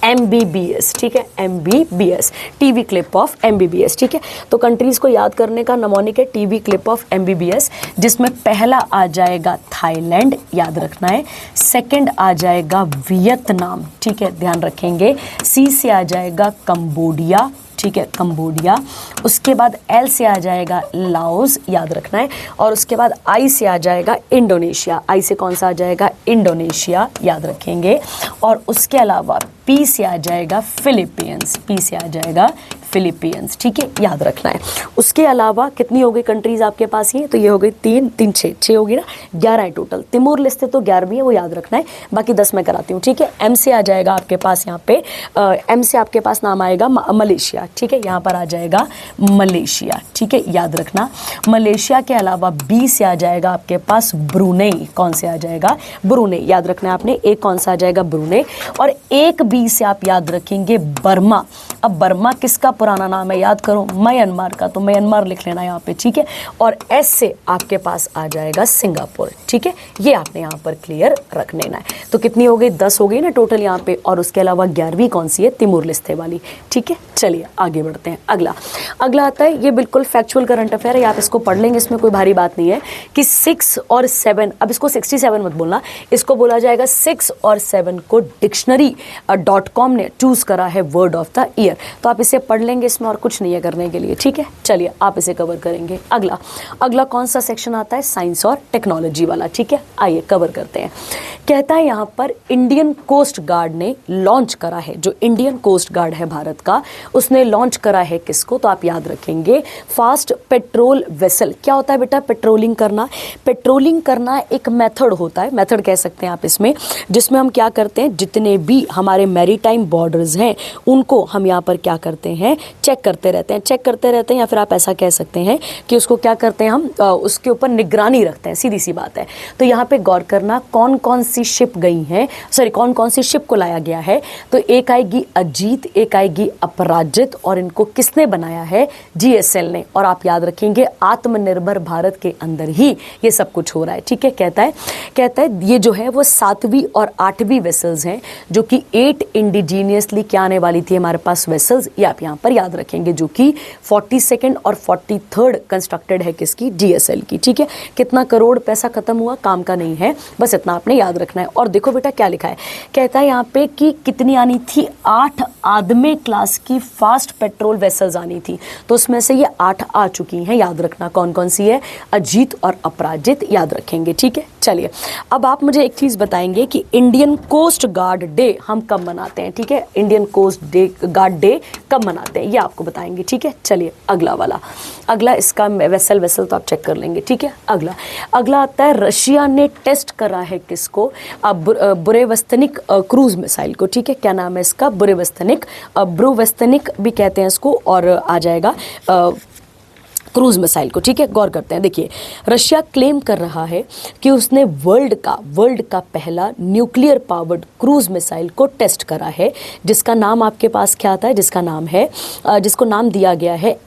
Speaker 1: MBBS, ठीक है, MBBS, TV clip of MBBS, ठीक है। तो कंट्रीज को याद करने का नमोनिक है टीवी क्लिप ऑफ MBBS, जिसमें पहला आ जाएगा थाईलैंड, याद रखना है। सेकंड आ जाएगा वियतनाम, ठीक है, ध्यान रखेंगे। सी से आ जाएगा कंबोडिया, ठीक है, कंबोडिया। उसके बाद एल से आ जाएगा लाओस, याद रखना है। और उसके बाद आई से आ जाएगा इंडोनेशिया। आई से कौन सा आ जाएगा? इंडोनेशिया, याद रखेंगे। और उसके अलावा पी से आ जाएगा फिलीपींस, पी से आ जाएगा फिलीपींस, ठीक है, याद रखना है। उसके अलावा कितनी हो गई कंट्रीज आपके पास? ये तो ये हो गई 3 3 6 होगी ना, 11 है टोटल। तिमूर लिस्ते तो 11वीं है, वो याद रखना है। बाकी 10 मैं कराती हूँ, ठीक है। एम से आ जाएगा आपके पास यहाँ पे, एम से आपके पास नाम आएगा मलेशिया, ठीक है, यहाँ पर आ जाएगा मलेशिया, ठीक है, याद रखना। मलेशिया के अलावा बी से आ जाएगा आपके पास ब्रुनेई। कौन से आ जाएगा? ब्रुनेई, याद रखना है आपने। एक कौन सा आ जाएगा? ब्रुनेई। और एक बी से आप याद रखेंगे बर्मा। अब बर्मा किसका पुराना नाम है? याद करो, म्यांमार का, तो म्यांमार लिख लेना यहाँ पे, ठीक है। और एस से आपके पास आ जाएगा सिंगापुर, ठीक है, ये आपने यहाँ पर क्लियर रख लेना है। तो कितनी हो गई? 10 हो गई ना टोटल यहाँ पे। और उसके अलावा 11वीं कौन सी है? तिमूर लिस्ते वाली, ठीक है। चलिए आगे बढ़ते हैं। अगला आता है, ये बिल्कुल फैक्चुअल करंट अफेयर है, आप इसको पढ़ लेंगे, इसमें कोई भारी बात नहीं है। कि 6 और 7, अब इसको 67 मत बोलना, इसको बोला जाएगा 6 और 7 को dictionary.com ने चूज करा है वर्ड ऑफ द ईयर। तो आप इसे पढ़ लेंगे, इसमें और कुछ नहीं है करने के लिए, ठीक है। चलिए आप इसे कवर करेंगे। अगला कौन सा सेक्शन आता है? साइंस और टेक्नोलॉजी वाला, ठीक है, आइए कवर करते हैं। कहता है यहाँ पर इंडियन कोस्ट गार्ड ने लॉन्च करा है, जो इंडियन कोस्ट गार्ड है भारत का, उसने लॉन्च करा है किसको? तो आप याद रखेंगे फास्ट पेट्रोल वेसल। क्या होता है बेटा? पेट्रोलिंग करना। पेट्रोलिंग करना एक मेथड होता है, मेथड कह सकते हैं आप इसमें, जिसमें हम क्या करते हैं, जितने भी हमारे मैरीटाइम बॉर्डर्स हैं उनको हम यहाँ पर क्या करते हैं? चेक करते रहते हैं, या फिर आप ऐसा कह सकते हैं कि उसको क्या करते हैं, हम उसके ऊपर निगरानी रखते हैं, सीधी सी बात है। तो यहाँ पे गौर करना कौन कौन सी शिप गई हैं, कौन कौन सी शिप को लाया गया है। तो एक आएगी अजीत, एक आएगी अपराजित, और इनको किसने बनाया है? GSL ने। और आप याद रखेंगे आत्मनिर्भर भारत के अंदर ही ये सब कुछ हो रहा है, ठीक है। कहता है ये जो है वो 7वीं और 8वीं वेसल्स हैं, जो कि 8 इंडिजीनियसली क्या आने वाली थी हमारे पास वेसल्स, ये आप यहाँ पर याद रखेंगे, जो कि 42nd और 43rd कंस्ट्रक्टेड है किसकी? GSL की, ठीक है। कितना करोड़ पैसा खत्म हुआ, काम का नहीं है, बस इतना आपने याद रखना है। और देखो बेटा क्या लिखा है, कहता है यहाँ पे कि कितनी आनी थी? 8 आदमे क्लास की फास्ट पेट्रोल वेसल्स आनी थी, तो उसमें से ये 8 आ चुकी हैं, याद रखना कौन कौन सी है? अजीत और अपराजित, याद रखेंगे, ठीक है। चलिए, अब आप मुझे एक चीज़ बताएंगे कि इंडियन कोस्ट गार्ड डे हम कब मनाते हैं, ठीक है, Indian coast day guard day कब मनाते हैं ये आपको बताएंगे, ठीक है। चलिए अगला वाला, अगला इसका वेसल तो आप चेक कर लेंगे, ठीक है। अगला आता है, रशिया ने टेस्ट करा है किसको, बुरेवस्तनिक क्रूज मिसाइल को, ठीक है। क्या नाम है इसका, बुरेवस्तनिक भी कहते हैं इसको, और आ जाएगा क्रूज मिसाइल को, ठीक है। गौर करते हैं, देखिए रशिया क्लेम कर रहा है कि उसने वर्ल्ड का पहला न्यूक्लियर पावर्ड क्रूज मिसाइल को टेस्ट करा है, जिसका नाम आपके पास क्या आता है, जिसको नाम दिया गया है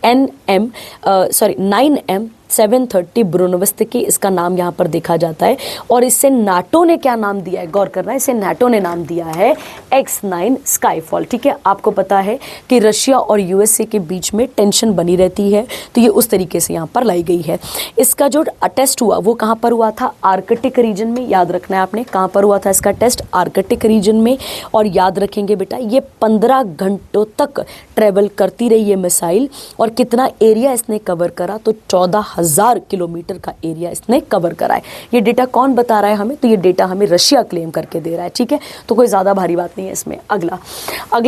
Speaker 1: 9M730 ब्रुनोवस्की, इसका नाम यहाँ पर देखा जाता है। और इससे नाटो ने क्या नाम दिया है, गौर करना है, इसे नाटो ने नाम दिया है X9 स्काईफॉल, ठीक है। आपको पता है कि रशिया और यूएसए के बीच में टेंशन बनी रहती है, तो ये उस तरीके से यहाँ पर लाई गई है। इसका जो टेस्ट हुआ वो कहाँ पर हुआ था, आर्कटिक रीजन में, याद रखना है आपने, कहाँ पर हुआ था इसका टेस्ट, आर्कटिक रीजन में। और याद रखेंगे बेटा, ये 15 घंटों तक ट्रेवल करती रही ये मिसाइल, और कितना एरिया इसने कवर करा, तो 14,000 किलोमीटर का एरिया इसने कवर करा है। ये डेटा कौन बता रहा है हमें, तो ये डेटा हमें रशिया क्लेम करके दे रहा है, ठीक है। तो कोई ज़्यादा भारी बात नहीं है इसमें। अगला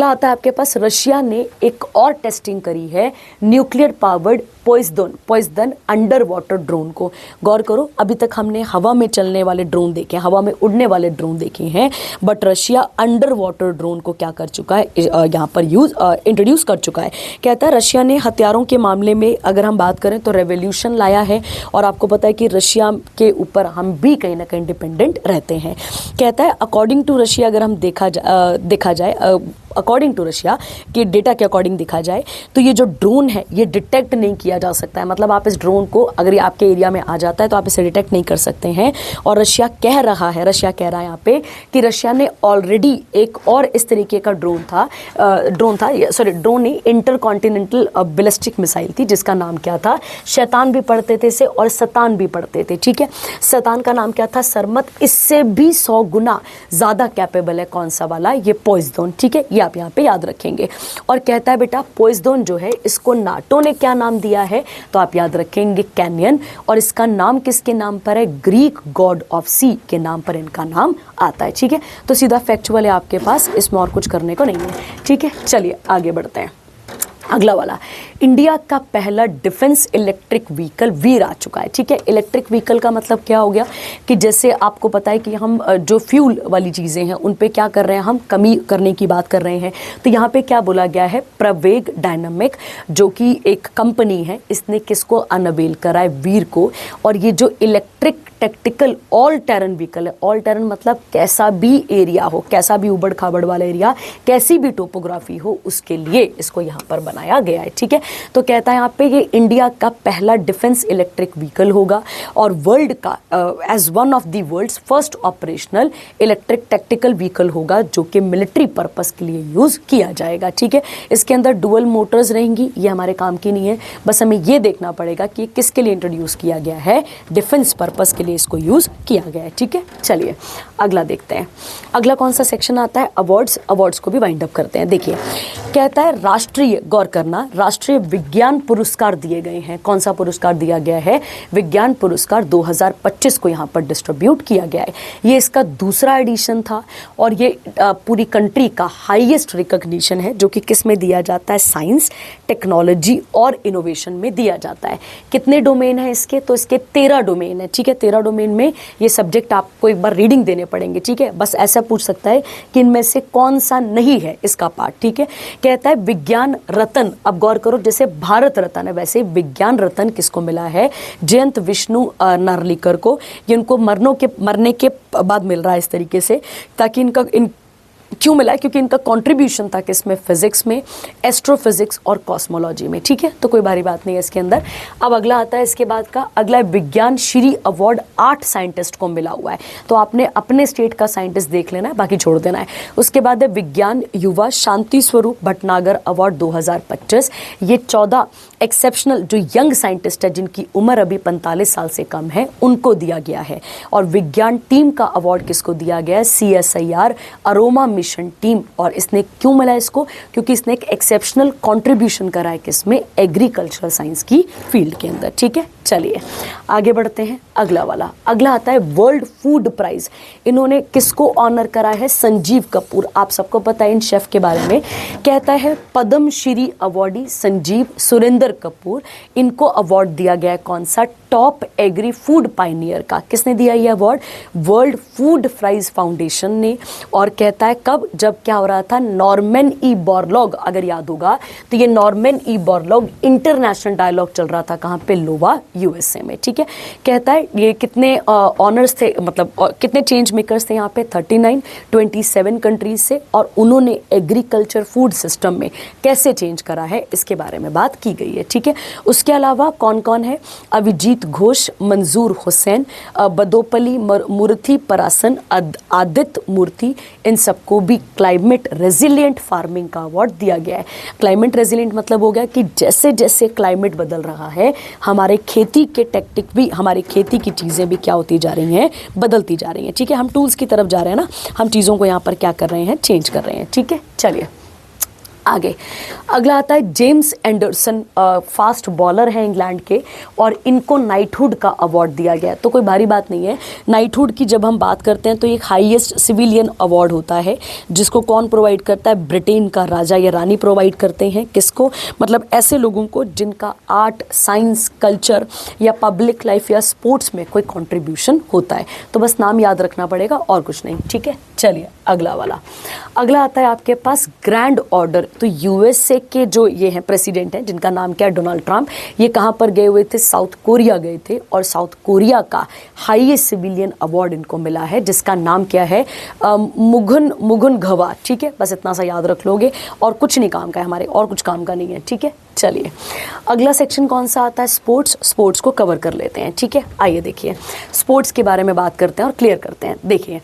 Speaker 1: आता है आपके पास, रशिया ने एक और टेस्टिंग करी है nuclear powered poison underwater drone को। गौर करो, अभी तक हमने हवा में चलने वाले ड्रोन देखे हैं, हवा में उड़ने वाले ड्रोन देखे हैं, but Russia under water drone को क्या कर चुका है, यहाँ पर इंट्रोड्यूस कर चुका है। कहता है रशिया ने हथियारों के मामले में अगर हम बात करें तो रेवोल्यूशन लाया है, और आपको पता है कि रशिया के ऊपर हम भी कहीं ना कहीं डिपेंडेंट रहते हैं। कहता है अकॉर्डिंग टू रशिया, अगर हम देखा जाए अकॉर्डिंग टू रशिया के डेटा के अकॉर्डिंग देखा जाए, तो ये जो ड्रोन है ये डिटेक्ट नहीं किया जा सकता है। मतलब आप इस ड्रोन को, अगर ये आपके एरिया में आ जाता है तो आप इसे डिटेक्ट नहीं कर सकते हैं। और रशिया कह रहा है यहाँ पे कि रशिया ने ऑलरेडी एक और इस तरीके का ड्रोन नहीं, इंटरकॉन्टिनेंटल बैलिस्टिक मिसाइल थी, जिसका नाम क्या था, शैतान भी पढ़ते थे इसे और सतान भी पढ़ते थे, ठीक है। सतान का नाम क्या था, सरमत। इससे भी 100 गुना ज़्यादा कैपेबल है कौन सा वाला, ये पोइजन, ठीक है। आप यहाँ पे याद रखेंगे। और कहता है बेटा पोइजन जो है इसको नाटो ने क्या नाम दिया है, तो आप याद रखेंगे कैनियन। और इसका नाम किसके नाम पर है, ग्रीक गॉड ऑफ सी के नाम पर इनका नाम आता है, ठीक है। तो सीधा फैक्चुअल है आपके पास, इसमें और कुछ करने को नहीं है, ठीक है। चलिए आगे बढ़ते हैं। अगला वाला, इंडिया का पहला डिफेंस इलेक्ट्रिक व्हीकल वीर आ चुका है, ठीक है। इलेक्ट्रिक व्हीकल का मतलब क्या हो गया कि जैसे आपको पता है कि हम जो फ्यूल वाली चीज़ें हैं उन पे क्या कर रहे हैं, हम कमी करने की बात कर रहे हैं। तो यहाँ पे क्या बोला गया है, प्रवेग डायनामिक जो कि एक कंपनी है, इसने किसको अनवेल करा है, वीर को। और ये जो electric tactical all terrain vehicle है, ऑल टेरन मतलब कैसा भी एरिया हो, कैसा भी उबड़ खाबड़ वाला एरिया, कैसी भी टोपोग्राफी हो, उसके लिए इसको यहाँ पर बनाया गया है, ठीक है। तो कहता है यहाँ पे ये इंडिया का पहला डिफेंस इलेक्ट्रिक व्हीकल होगा और वर्ल्ड का as one of the world's first operational electric tactical vehicle होगा, जो कि मिलिट्री पर्पस के लिए यूज किया जाएगा, ठीक है। इसके अंदर डुअल मोटर्स रहेंगी, ये हमारे काम की नहीं है, बस हमें ये देखना पड़ेगा कि किसके लिए इंट्रोड्यूस किया गया है, डिफेंस पर्पस के लिए इसको यूज किया गया है, ठीक है। चलिए अगला देखते हैं। अगला कौन सा सेक्शन आता है, अवार्ड्स को भी वाइंड अप करते हैं। देखिए कहता है राष्ट्रीय, गौर करना, राष्ट्रीय विज्ञान पुरस्कार दिए गए हैं। कौन सा पुरस्कार दिया गया है, विज्ञान पुरस्कार 2025 को यहाँ पर डिस्ट्रीब्यूट किया गया है। ये इसका दूसरा एडिशन था और ये पूरी कंट्री का हाईएस्ट रिकॉग्निशन है, जो कि किस में दिया जाता है, साइंस, टेक्नोलॉजी और इनोवेशन में दिया जाता है। कितने डोमेन है इसके, तो इसके 13 डोमेन है, ठीक है। 13 डोमेन में ये सब्जेक्ट आपको एक बार रीडिंग देने पड़ेंगे, ठीक है। बस ऐसा पूछ सकता है कि इनमें से कौन सा नहीं है इसका पार्ट, ठीक है। कहता है विज्ञान रत्न, अब गौर करो, जैसे भारत रत्न है वैसे विज्ञान रत्न किसको मिला है, जयंत विष्णु नार्लिकर को। ये उनको मरने के बाद मिल रहा है इस तरीके से, ताकि क्यों मिला है, क्योंकि इनका कंट्रीब्यूशन था किसमें, फिजिक्स में, एस्ट्रोफिजिक्स और कॉस्मोलॉजी में, ठीक है। तो कोई भारी बात नहीं है इसके अंदर। अब अगला आता है इसके बाद का, अगला विज्ञान श्री अवार्ड 8 साइंटिस्ट को मिला हुआ है। तो आपने अपने स्टेट का साइंटिस्ट देख लेना है, बाकी छोड़ देना है। उसके बाद है विज्ञान युवा शांति स्वरूप भटनागर अवार्ड 2025। ये 14 एक्सेप्शनल जो यंग साइंटिस्ट है जिनकी उम्र अभी 45 साल से कम है, उनको दिया गया है। और विज्ञान टीम का अवार्ड किसको दिया गया है, CSIR अरोमा मिशन टीम। और इसने क्यों मिला इसको? क्योंकि इसने एक एक्सेप्शनल कंट्रीब्यूशन करा है किसमें? एग्रीकल्चरल साइंस की फील्ड के अंदर। ठीक है, चलिए आगे बढ़ते हैं। अगला वाला, अगला आता है वर्ल्ड फूड प्राइज। इन्होंने किसको ऑनर करा है? संजीव कपूर। आप सबको पता है इन शेफ के बारे में। कहता है पद्मश्री अवार्डी संजीव सुरेंद्र कपूर, इनको अवार्ड दिया गया है कौन सा? टॉप एग्री फूड पायनियर का। किसने दिया ये award? World Food Prize Foundation ने। और कहता है कब? जब क्या हो रहा था? नॉर्मन ई बोरलॉग, अगर याद होगा तो ये Norman E Borlaug international dialogue चल रहा था कहाँ पे? लोवा, यूएसए में। ठीक है, कहता है ये कितने ऑनर्स थे, मतलब कितने चेंज मेकर्स थे यहाँ पे? 39, 27 कंट्रीज से। और उन्होंने एग्रीकल्चर फूड सिस्टम में कैसे चेंज करा है इसके बारे में बात की गई है। ठीक है, उसके अलावा कौन कौन है? अभिजीत घोष, मंजूर हुसैन, बदोपली मूर्ति परासन, आदित्य मूर्ति, इन सबको भी क्लाइमेट रेजिलिएंट फार्मिंग का अवार्ड दिया गया है। क्लाइमेट रेजिलिएंट मतलब हो गया कि जैसे जैसे क्लाइमेट बदल रहा है हमारे खेती के टेक्टिक भी, हमारी खेती की चीज़ें भी क्या होती जा रही हैं? बदलती जा रही हैं। ठीक है, हम टूल्स की तरफ जा रहे हैं ना, हम चीज़ों को यहाँ पर क्या कर रहे हैं? चेंज कर रहे हैं। ठीक है, चलिए आगे। अगला आता है जेम्स एंडरसन, फास्ट बॉलर हैं इंग्लैंड के, और इनको नाइटहुड का अवार्ड दिया गया। तो कोई भारी बात नहीं है। नाइटहुड की जब हम बात करते हैं तो एक हाईएस्ट सिविलियन अवार्ड होता है जिसको कौन प्रोवाइड करता है? ब्रिटेन का राजा या रानी प्रोवाइड करते हैं। किसको? मतलब ऐसे लोगों को जिनका आर्ट, साइंस, कल्चर या पब्लिक लाइफ या स्पोर्ट्स में कोई कॉन्ट्रीब्यूशन होता है। तो बस नाम याद रखना पड़ेगा और कुछ नहीं। ठीक है, चलिए अगला वाला। अगला आता है आपके पास ग्रैंड ऑर्डर। तो यूएसए के जो ये हैं प्रेसिडेंट हैं जिनका नाम क्या है? Donald Trump. ये कहाँ पर गए हुए थे? साउथ कोरिया गए थे, और साउथ कोरिया का हाईएस्ट सिविलियन अवार्ड इनको मिला है जिसका नाम क्या है? मुगुन घवा। ठीक है, बस इतना सा याद रख लोगे, और कुछ नहीं काम का है हमारे, और कुछ काम का नहीं है। ठीक है, चलिए अगला सेक्शन कौन सा आता है? स्पोर्ट्स। स्पोर्ट्स को कवर कर लेते हैं। ठीक है, आइए देखिए स्पोर्ट्स के बारे में बात करते हैं और क्लियर करते हैं। देखिए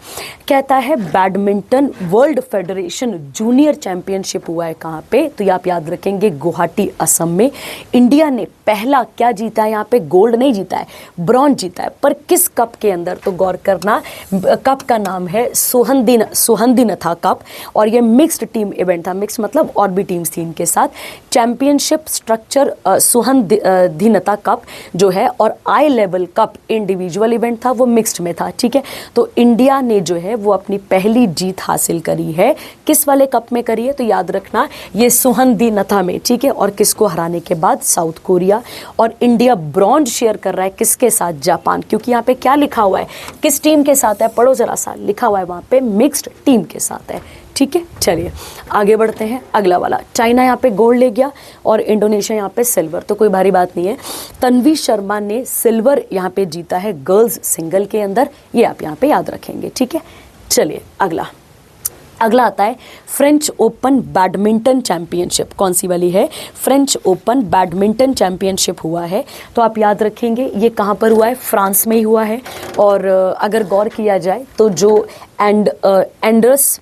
Speaker 1: कहता है badminton world federation junior championship हुआ है कहाँ पे? तो ये आप याद रखेंगे गुवाहाटी, असम में। इंडिया ने पहला क्या जीता है यहाँ पे? गोल्ड नहीं जीता है, ब्रॉन्ज जीता है। पर किस कप के अंदर? तो गौर करना, कप का नाम है सुहंदिनथा कप, और ये मिक्स्ड टीम इवेंट था। मिक्स मतलब और भी टीम्स थी इनके साथ। चैंपियनशिप स्ट्रक्चर सुहंदिनता कप जो है, और आई लेवल कप इंडिविजुअल इवेंट था, वो मिक्स्ड में था। ठीक है, तो इंडिया ने जो है वो अपनी पहली जीत हासिल करी है। किस वाले कप में करी है? तो याद रखना ये सुहंदिनता में। ठीक है, और किसको हराने के बाद? South Korea. और इंडिया ब्रॉन्ज शेयर कर रहा है किसके साथ? जापान। क्योंकि यहाँ पे क्या लिखा हुआ है? किस टीम के साथ है? पढ़ो जरा सा, लिखा हुआ है वहाँ पे मिक्स्ड टीम के साथ है। ठीक है, चलिए आगे बढ़ते हैं। अगला वाला, चाइना यहाँ पे गोल्ड ले गया और इंडोनेशिया यहाँ पे सिल्वर। तो कोई भारी बात नहीं है। तन्वी शर्मा ने सिल्वर यहाँ पे जीता है गर्ल्स सिंगल के अंदर, ये आप यहाँ पे याद रखेंगे। ठीक है, चलिए अगला आता है फ्रेंच ओपन बैडमिंटन चैंपियनशिप। कौन सी वाली है? फ्रेंच ओपन बैडमिंटन चैंपियनशिप हुआ है। तो आप याद रखेंगे ये कहाँ पर हुआ है? फ्रांस में ही हुआ है। और अगर गौर किया जाए तो जो एंडर्स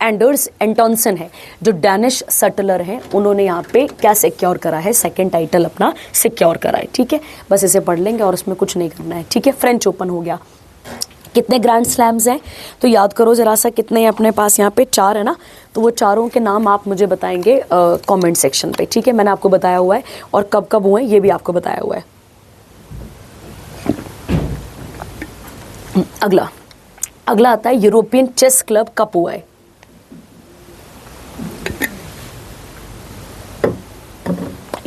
Speaker 1: एंटोनसन है, जो डैनिश सटलर हैं, उन्होंने यहाँ पे क्या सिक्योर करा है? सेकंड टाइटल अपना सिक्योर करा है। ठीक है, बस इसे पढ़ लेंगे और उसमें कुछ नहीं करना है। ठीक है, फ्रेंच ओपन हो गया। कितने ग्रैंड स्लैम्स हैं? तो याद करो जरा सा, कितने हैं अपने पास? यहाँ पे 4 है ना। तो वो चारों के नाम आप मुझे बताएंगे कमेंट सेक्शन पे। ठीक है, मैंने आपको बताया हुआ है, और कब कब हुए ये भी आपको बताया हुआ है। अगला आता है यूरोपियन चेस क्लब कप हुआ है।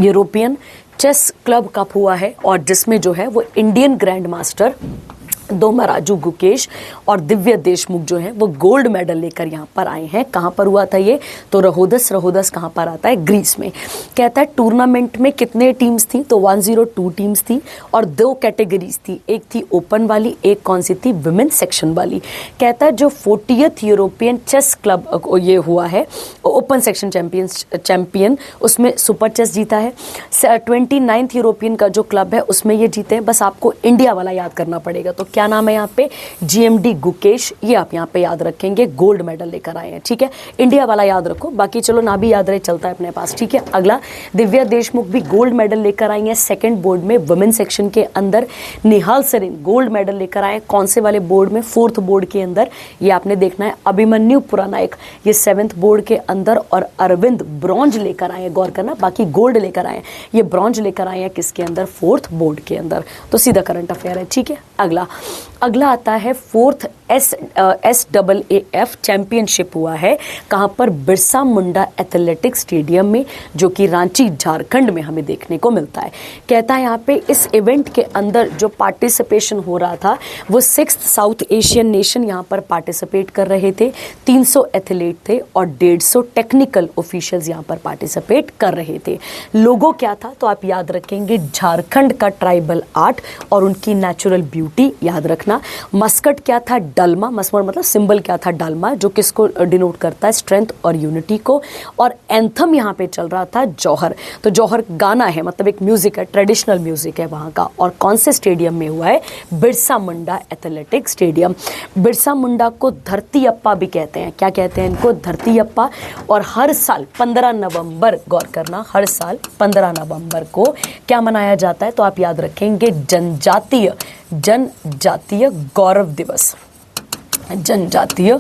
Speaker 1: यूरोपियन चेस क्लब कप हुआ है, और जिसमें जो है वो इंडियन ग्रैंड मास्टर दोमराजू गुकेश और दिव्य देशमुख जो है वो गोल्ड मेडल लेकर यहाँ पर आए हैं। कहाँ पर हुआ था ये? तो रहोदस कहाँ पर आता है? ग्रीस में। कहता है टूर्नामेंट में कितने टीम्स थी? तो 102 टीम्स थी, और 2 कैटेगरीज थी। एक थी ओपन वाली, एक कौन सी थी? विमेन सेक्शन वाली। कहता है जो 40th यूरोपियन चेस क्लब ये हुआ है ओपन सेक्शन चैंपियन, उसमें सुपर चेस जीता है। 29th यूरोपियन का जो क्लब है उसमें ये जीते हैं। बस आपको इंडिया वाला याद करना पड़ेगा। तो क्या नाम है यहाँ पे, GMD गुकेश, ये आप यहाँ पे याद रखेंगे, गोल्ड मेडल लेकर आए हैं, ठीक है। इंडिया वाला याद रखो, बाकी चलो ना भी याद रहे चलता है अपने पास, ठीक है। अगला, दिव्या देशमुख भी गोल्ड मेडल लेकर आई हैं सेकंड बोर्ड में वुमेन सेक्शन के अंदर। निहाल सरीन गोल्ड मेडल लेकर आए कौन से वाले बोर्ड में, फोर्थ बोर्ड के अंदर, ये आपने देखना है। अभिमन्यु पुरानायक ये सेवेंथ बोर्ड के अंदर, और अरविंद ब्रॉन्ज लेकर आए हैं, गौर करना, बाकी गोल्ड लेकर आए हैं, ये ब्रॉन्ज लेकर आए हैं किसके अंदर, फोर्थ बोर्ड के अंदर। तो सीधा करंट अफेयर है, ठीक है। अगला आता है फोर्थ SAAF चैंपियनशिप हुआ है कहाँ पर, बिरसा मुंडा एथलेटिक्स स्टेडियम में, जो कि रांची झारखंड में हमें देखने को मिलता है। कहता है यहाँ पे इस इवेंट के अंदर जो पार्टिसिपेशन हो रहा था वो 6th साउथ एशियन नेशन यहाँ पर पार्टिसिपेट कर रहे थे। 300 एथलीट थे और 150 टेक्निकल ऑफिशियल्स यहाँ पर पार्टिसिपेट कर रहे थे। लोगो क्या था, तो आप याद रखेंगे झारखंड का ट्राइबल आर्ट और उनकी नेचुरल ब्यूटी याद रखना। मस्कट क्या था, डालमा, मस्कट मतलब सिंबल क्या था, डालमा, जो किसको डिनोट करता है, स्ट्रेंथ और यूनिटी को। और एंथम यहाँ पे चल रहा था जौहर, तो जौहर गाना है, मतलब एक म्यूजिक है, ट्रेडिशनल म्यूजिक है वहाँ का। और कौन से स्टेडियम में हुआ है, बिरसा मुंडा एथलेटिक स्टेडियम। बिरसा मुंडा को धरती अप्पा भी कहते हैं, क्या कहते हैं इनको, धरती अप्पा। और हर साल 15 नवंबर, गौर करना, हर साल 15 नवंबर को क्या मनाया जाता है, तो आप याद रखेंगे जनजातीय गौरव दिवस, जनजातीय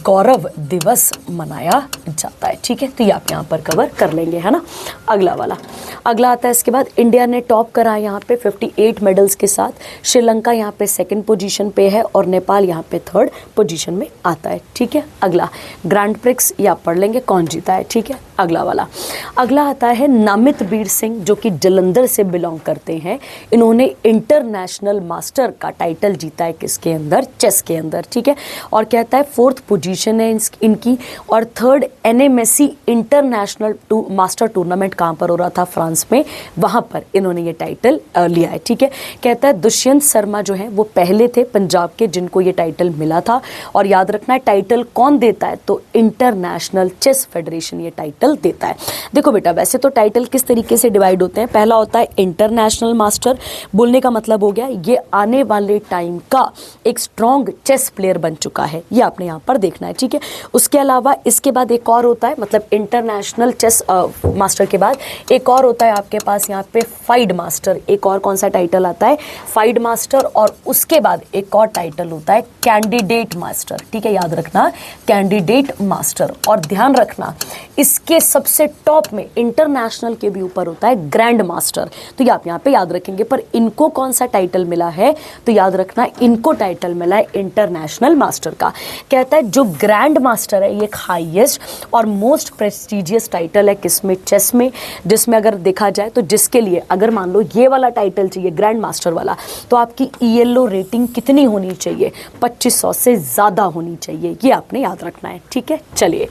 Speaker 1: गौरव दिवस मनाया जाता है, ठीक है। तो ये आप यहाँ पर कवर कर लेंगे, है ना। अगला आता है इसके बाद, इंडिया ने टॉप करा यहाँ पे 58 मेडल्स के साथ। श्रीलंका यहाँ पे सेकंड पोजीशन पे है और नेपाल यहाँ पे थर्ड पोजीशन में आता है, ठीक है। अगला ग्रैंड प्रिक्स, ये आप पढ़ लेंगे कौन जीता है, ठीक है। अगला आता है नामित बीर सिंह, जो कि जलंधर से बिलोंग करते हैं। इन्होंने इंटरनेशनल मास्टर का टाइटल जीता है किसके अंदर, चेस के अंदर, ठीक है। और कहता है फोर्थ पोजीशन है इनकी। और third NMSC international master tournament कहाँ पर हो रहा था, फ्रांस में, वहाँ पर इन्होंने ये टाइटल लिया है, ठीक है। कहता है दुष्यंत शर्मा जो है वो पहले थे पंजाब के जिनको ये टाइटल मिला था। और याद रखना है टाइटल कौन देता है, तो इंटरनेशनल चेस फेडरेशन ये टाइटल देता है। देखो बेटा, वैसे तो टाइटल किस तरीके से डिवाइड होते हैं, पहला होता है इंटरनेशनल मास्टर, बोलने का मतलब हो गया ये आने वाले टाइम का एक स्ट्रॉन्ग चेस प्लेयर बन चुका है, ये आपने यहाँ पर देखना है, ठीक है। उसके अलावा इसके बाद एक और होता है, मतलब इंटरनेशनल चेस मास्टर के बाद एक और होता है आपके पास यहाँ पे फाइड मास्टर। एक और कौन सा टाइटल आता है, फाइड मास्टर। और उसके बाद एक और टाइटल होता है कैंडिडेट मास्टर, ठीक है, याद रखना, कैंडिडेट मास्टर। और ध्यान रखना इसके सबसे टॉप में इंटरनेशनल के भी ऊपर होता है ग्रैंड मास्टर, तो ये आप यहाँ पे याद रखेंगे। पर इनको कौन सा टाइटल मिला है, तो याद रखना इनको टाइटल मिला है इंटरनेशनल मास्टर का। कहता है जो ग्रैंड मास्टर है ये हाईएस्ट और मोस्ट प्रेस्टिजियस टाइटल है किसमें, चेस में, जिसमें अगर देखा जाए तो जिसके लिए अगर मान लो ये वाला टाइटल चाहिए ग्रैंड मास्टर वाला, तो आपकी ELO रेटिंग कितनी होनी चाहिए, 2500 से ज़्यादा होनी चाहिए, ये आपने याद रखना है, ठीक है। चलिए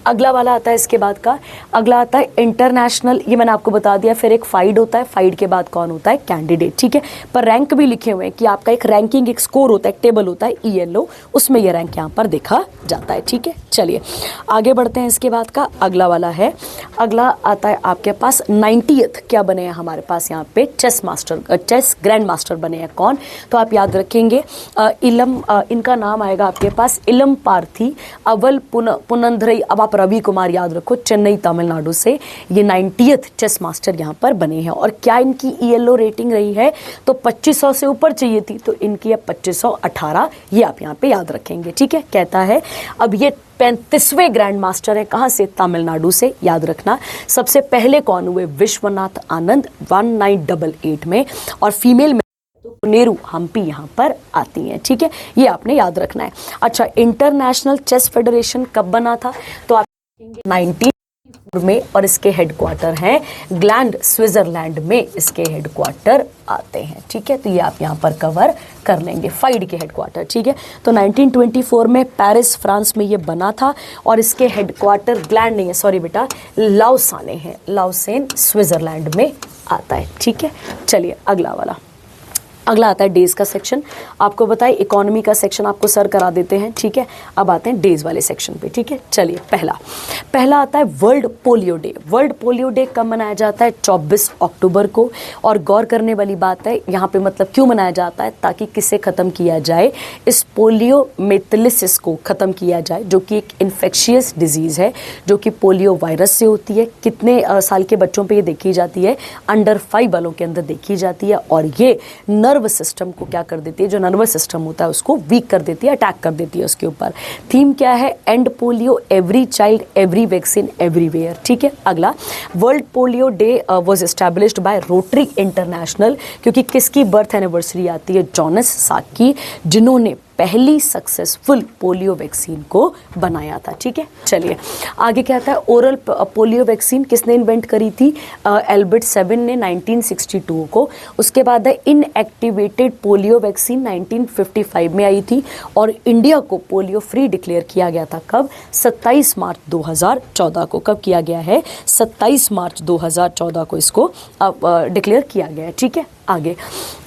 Speaker 1: अगला वाला आता है इसके बाद का, अगला आता है इंटरनेशनल, ये मैंने आपको बता दिया। फिर एक फाइड होता है, फाइड के बाद कौन होता है, कैंडिडेट, ठीक है। पर रैंक भी लिखे हुए हैं कि आपका एक रैंकिंग, एक स्कोर होता है, एक टेबल होता है ELO, उसमें ये रैंक यहाँ पर देखा जाता है, ठीक है। चलिए आगे बढ़ते हैं इसके बाद का, अगला वाला है, अगला आता है आपके पास 90th क्या बने हैं हमारे पास यहाँ पे, chess master, chess grand master बने हैं कौन, तो आप याद रखेंगे इनका नाम आएगा आपके पास इलम पार्थी अवल पुनंदरई। अब आप रवि कुमार याद रखो, चेन्नई तमिलनाडु से ये 90th चेस मास्टर यहाँ पर बने हैं। और क्या इनकी ELO रेटिंग रही है, तो 2500 से ऊपर चाहिए थी, तो इनकी है 2518, ये आप यहाँ पे याद रखेंगे, ठीक है। कहता है अब ये 35वें ग्रैंड मास्टर है, कहाँ से, तमिलनाडु से, याद रखना। सबसे पहले कौन हुए, विश्वनाथ आनंद 1988 में, और फीमेल में तो नेहरू हम्पी यहाँ पर आती हैं, ठीक है, ये आपने याद रखना है। अच्छा, इंटरनेशनल चेस फेडरेशन कब बना था, तो आप 19 में, और इसके हेडक्वार्टर हैं ग्लैंड, स्विट्जरलैंड में इसके हेडक्वार्टर आते हैं, ठीक है। तो ये आप यहाँ पर कवर कर लेंगे, फाइड के हेडक्वार्टर, ठीक है। तो 1924 में पेरिस फ्रांस में ये बना था और इसके हेडक्वार्टर ग्लैंड नहीं है, सॉरी बेटा, लाओसाने हैं, लाओसेन स्विट्जरलैंड में आता है, ठीक है। चलिए अगला वाला, अगला आता है डेज का सेक्शन। आपको बताए इकोनॉमी का सेक्शन आपको सर करा देते हैं, ठीक है। अब आते हैं डेज वाले सेक्शन पे, ठीक है। चलिए पहला आता है world polio day. World polio day कब मनाया जाता है? 24 अक्टूबर को। और गौर करने वाली बात है यहाँ पे, मतलब क्यों मनाया जाता है? ताकि किसे ख़त्म किया जाए? इस पोलियो मेथिलिसिस को ख़त्म किया जाए, जो कि एक इन्फेक्शियस डिजीज़ है, जो कि पोलियो वायरस से होती है। कितने साल के बच्चों पे ये देखी जाती है? अंडर 5 वालों के अंदर देखी जाती है। और ये नर्व सिस्टम को क्या कर देती है? जो नर्वस सिस्टम होता है उसको वीक कर देती है, अटैक कर देती है उसके ऊपर। थीम क्या है? And polio, every child, every vaccine, everywhere, ठीक है। अगला, world polio day was established bye rotary international, क्योंकि किसकी बर्थ एनिवर्सरी आती है? जॉनस साक की, जिन्होंने पहली सक्सेसफुल पोलियो वैक्सीन को बनाया था, ठीक है। चलिए आगे क्या आता है? ओरल पोलियो वैक्सीन किसने इन्वेंट करी थी? एल्बर्ट सेवन ने 1962 को। उसके बाद है इनएक्टिवेटेड पोलियो वैक्सीन 1955 में आई थी। और इंडिया को पोलियो फ्री डिक्लेयर किया गया था कब? 27 मार्च 2014 को। कब किया गया है? 27 मार्च 2014 को इसको डिक्लेयर किया गया है, ठीक है। आगे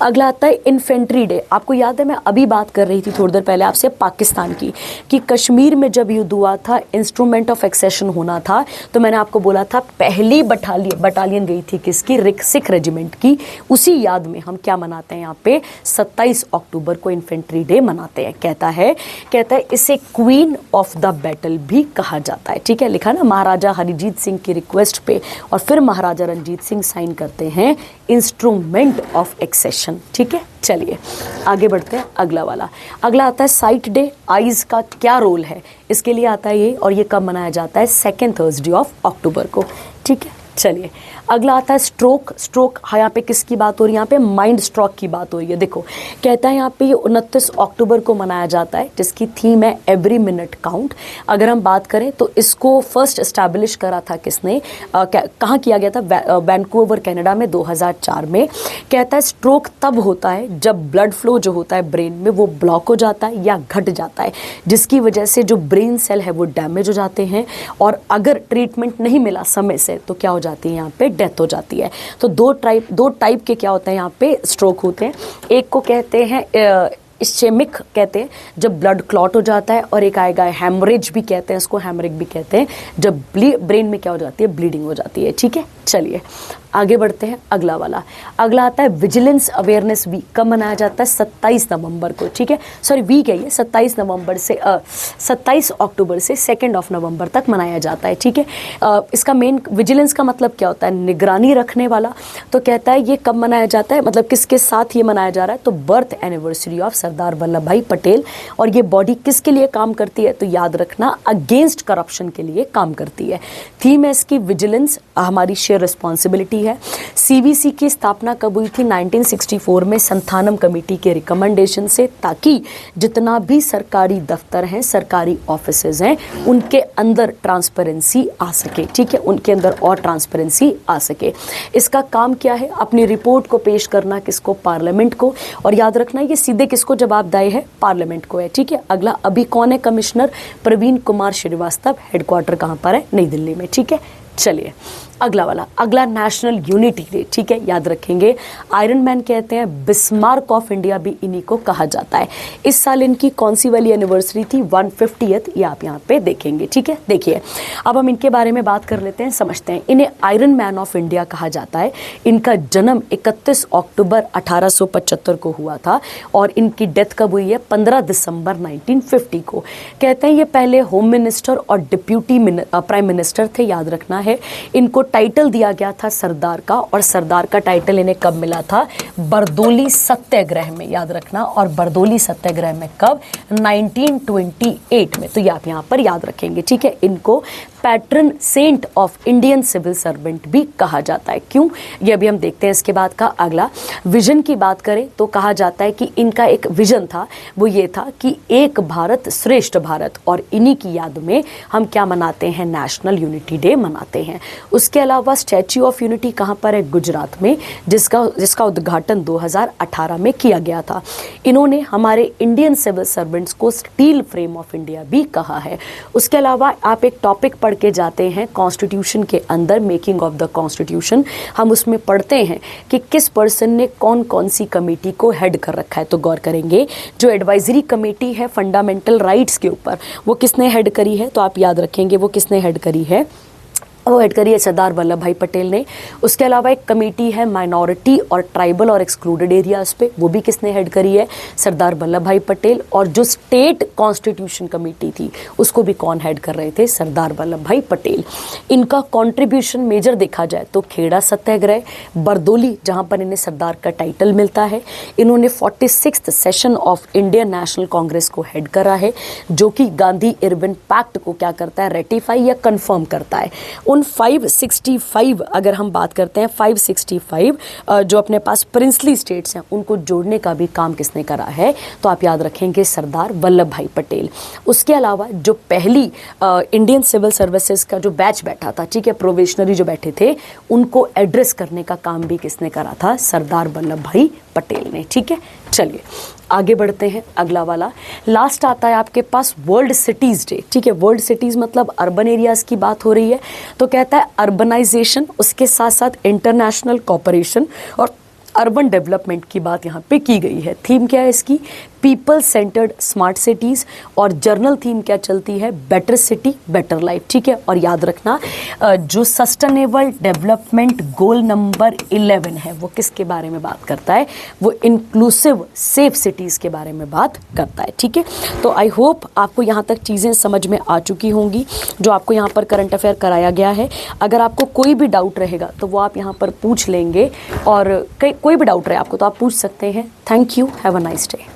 Speaker 1: अगला आता है इन्फेंट्री डे। आपको याद है मैं अभी बात कर रही थी थोड़ी देर पहले आपसे पाकिस्तान की, कि कश्मीर में जब युद्ध हुआ था, इंस्ट्रूमेंट ऑफ एक्सेशन होना था, तो मैंने आपको बोला था पहली बटालियन गई थी किसकी? सिख रेजिमेंट की। उसी याद में हम क्या मनाते हैं यहाँ पे? 27 अक्टूबर को इन्फेंट्री डे मनाते हैं। कहता है इसे क्वीन ऑफ द बैटल भी कहा जाता है, ठीक है। लिखा ना, महाराजा हरिजीत सिंह की रिक्वेस्ट पे, और फिर महाराजा रणजीत सिंह साइन करते हैं इंस्ट्रूमेंट ऑफ एक्सेशन, ठीक है। चलिए आगे बढ़ते हैं। अगला आता है साइट डे। आइज का क्या रोल है? इसके लिए आता है ये, और ये कब मनाया जाता है? 2nd थर्सडे ऑफ अक्टूबर को, ठीक है। चलिए अगला आता है स्ट्रोक। हाँ, यहाँ पे किसकी बात हो रही है? यहाँ पे माइंड स्ट्रोक की बात हो रही है। देखो कहता है यहाँ पे ये 29 अक्टूबर को मनाया जाता है, जिसकी थीम है एवरी मिनट काउंट। अगर हम बात करें तो इसको फर्स्ट एस्टैब्लिश करा था किसने? कहाँ किया गया था? वैंकूवर कनाडा में 2004 में। कहता है स्ट्रोक तब होता है जब ब्लड फ्लो जो होता है ब्रेन में वो ब्लॉक हो जाता है या घट जाता है, जिसकी वजह से जो ब्रेन सेल है वो डैमेज हो जाते हैं, और अगर ट्रीटमेंट नहीं मिला समय से तो क्या हो जाती है? यहाँ पे डेथ हो जाती है। तो दो टाइप के क्या होते हैं यहाँ पे? स्ट्रोक होते हैं। एक को कहते हैं इस्चेमिक कहते हैं, जब ब्लड क्लॉट हो जाता है, और एक आएगा हेमरेज भी कहते हैं इसको, हेमरेज भी कहते हैं, जब ब्रेन में क्या हो जाती है? ब्लीडिंग हो जाती है, ठीक है। चलिए आगे बढ़ते हैं। अगला आता है विजिलेंस अवेयरनेस वीक। कब मनाया जाता है? 27 नवंबर को, ठीक है। सॉरी वीक है ये, 27 अक्टूबर से 2 नवंबर तक मनाया जाता है, ठीक है। इसका मेन विजिलेंस का मतलब क्या होता है? निगरानी रखने वाला। तो कहता है ये कब मनाया जाता है, मतलब किसके साथ ये मनाया जा रहा है? तो birth anniversary of Sardar Vallabh भाई पटेल। और ये बॉडी किसके लिए काम करती है? तो याद रखना, अगेंस्ट करप्शन के लिए काम करती है। थीम है इसकी विजिलेंस, हमारी शेयर रिस्पॉन्सिबिलिटी है। सीवीसी की स्थापना कब हुई थी? 1964 में, संथानम कमेटी के रिकमेंडेशन से, ताकि जितना भी सरकारी दफ्तर हैं, सरकारी ऑफिसेज हैं, उनके अंदर ट्रांसपेरेंसी आ सके, ठीक है। उनके अंदर और ट्रांसपेरेंसी आ सके। इसका काम क्या है? अपनी रिपोर्ट को पेश करना किसको? पार्लियामेंट को। और याद रखना ये सीधे किसको जवाबदेह है? पार्लियामेंट को है, ठीक है। अगला, अभी कौन है कमिश्नर? प्रवीण कुमार श्रीवास्तव। हेडक्वार्टर कहाँ पर है? नई दिल्ली में, ठीक है। चलिए अगला नेशनल यूनिटी डे, ठीक है, याद रखेंगे। आयरन मैन कहते हैं, बिस्मार्क ऑफ इंडिया भी इन्हीं को कहा जाता है। इस साल इनकी कौन सी वाली एनिवर्सरी थी? 150th, ये आप यहाँ पे देखेंगे, ठीक है। देखिए अब हम इनके बारे में बात कर लेते हैं, समझते हैं। इन्हें आयरन मैन ऑफ इंडिया कहा जाता है। इनका जन्म 31 अक्टूबर 1875 को हुआ था, और इनकी डेथ कब हुई है? 15 दिसंबर 1950 को। कहते हैं ये पहले होम मिनिस्टर और डिप्यूटी प्राइम मिनिस्टर थे, याद रखना है। इनको टाइटल दिया गया था सरदार का, और सरदार का टाइटल इन्हें कब मिला था? बरदोली सत्याग्रह में, याद रखना। और बरदोली सत्याग्रह में कब? 1928 में। तो आप यहाँ पर याद रखेंगे, ठीक है। इनको patron saint of Indian civil servant भी कहा जाता है। क्यों? ये अभी हम देखते हैं। इसके बाद का अगला, विजन की बात करें तो कहा जाता है कि इनका एक विजन था, वो ये था कि एक भारत श्रेष्ठ भारत, और इन्हीं की याद में हम क्या मनाते हैं? नेशनल यूनिटी डे मनाते हैं। उसके अलावा स्टैच्यू ऑफ यूनिटी कहाँ पर है? गुजरात में, जिसका उद्घाटन 2018 में किया गया था। इन्होंने हमारे इंडियन सिविल सर्वेंट्स को स्टील फ्रेम ऑफ इंडिया भी कहा है। उसके अलावा आप एक टॉपिक पढ़ के जाते हैं कॉन्स्टिट्यूशन के अंदर, मेकिंग ऑफ द कॉन्स्टिट्यूशन, हम उसमें पढ़ते हैं कि किस पर्सन ने कौन कौन सी कमेटी को हेड कर रखा है। तो गौर करेंगे, जो एडवाइजरी कमेटी है फंडामेंटल राइट्स के ऊपर, वो किसने हेड करी है? तो आप याद रखेंगे वो किसने हेड करी है, वो हेड करी है सरदार वल्लभ भाई पटेल ने। उसके अलावा एक कमेटी है माइनॉरिटी और ट्राइबल और एक्सक्लूडेड एरियाज पे, वो भी किसने हेड करी है? सरदार वल्लभ भाई पटेल। और जो स्टेट कॉन्स्टिट्यूशन कमेटी थी उसको भी कौन हेड कर रहे थे? सरदार वल्लभ भाई पटेल। इनका कॉन्ट्रीब्यूशन मेजर देखा जाए तो खेड़ा सत्याग्रह, बरदोली जहाँ पर इन्हें सरदार का टाइटल मिलता है, इन्होंने 46th session of Indian national Congress को हेड करा है, जो कि गांधी इरविन पैक्ट को क्या करता है? रेटिफाई या कन्फर्म करता है। उन 565, अगर हम बात करते हैं 565 जो अपने पास प्रिंसली स्टेट्स हैं, उनको जोड़ने का भी काम किसने करा है? तो आप याद रखेंगे सरदार वल्लभ भाई पटेल। उसके अलावा जो पहली इंडियन सिविल सर्विसेज का जो बैच बैठा था, ठीक है, प्रोबेशनरी जो बैठे थे, उनको एड्रेस करने का काम भी किसने करा था? सरदार वल्लभ भाई पटेल ने। ठीक है, चलिए आगे बढ़ते हैं। अगला वाला लास्ट आता है आपके पास वर्ल्ड सिटीज़ डे। ठीक है, वर्ल्ड सिटीज़ मतलब अर्बन एरियाज़ की बात हो रही है, तो कहता है अर्बनाइजेशन, उसके साथ साथ इंटरनेशनल कोऑपरेशन और अर्बन डेवलपमेंट की बात यहाँ पे की गई है। थीम क्या है इसकी? People centred smart cities. और जर्नल थीम क्या चलती है? Better city better life. ठीक है, और याद रखना जो सस्टेनेबल डेवलपमेंट गोल नंबर 11 है वो किसके बारे में बात करता है? वो इंक्लूसिव सेफ सिटीज़ के बारे में बात करता है। ठीक है, तो आई होप आपको यहाँ तक चीज़ें समझ में आ चुकी होंगी जो आपको यहाँ पर करंट अफेयर कराया गया है। अगर आपको कोई भी डाउट रहेगा तो वो आप यहाँ पर पूछ लेंगे, और कोई भी डाउट रहे आपको तो आप पूछ सकते हैं। Thank you, have a nice day.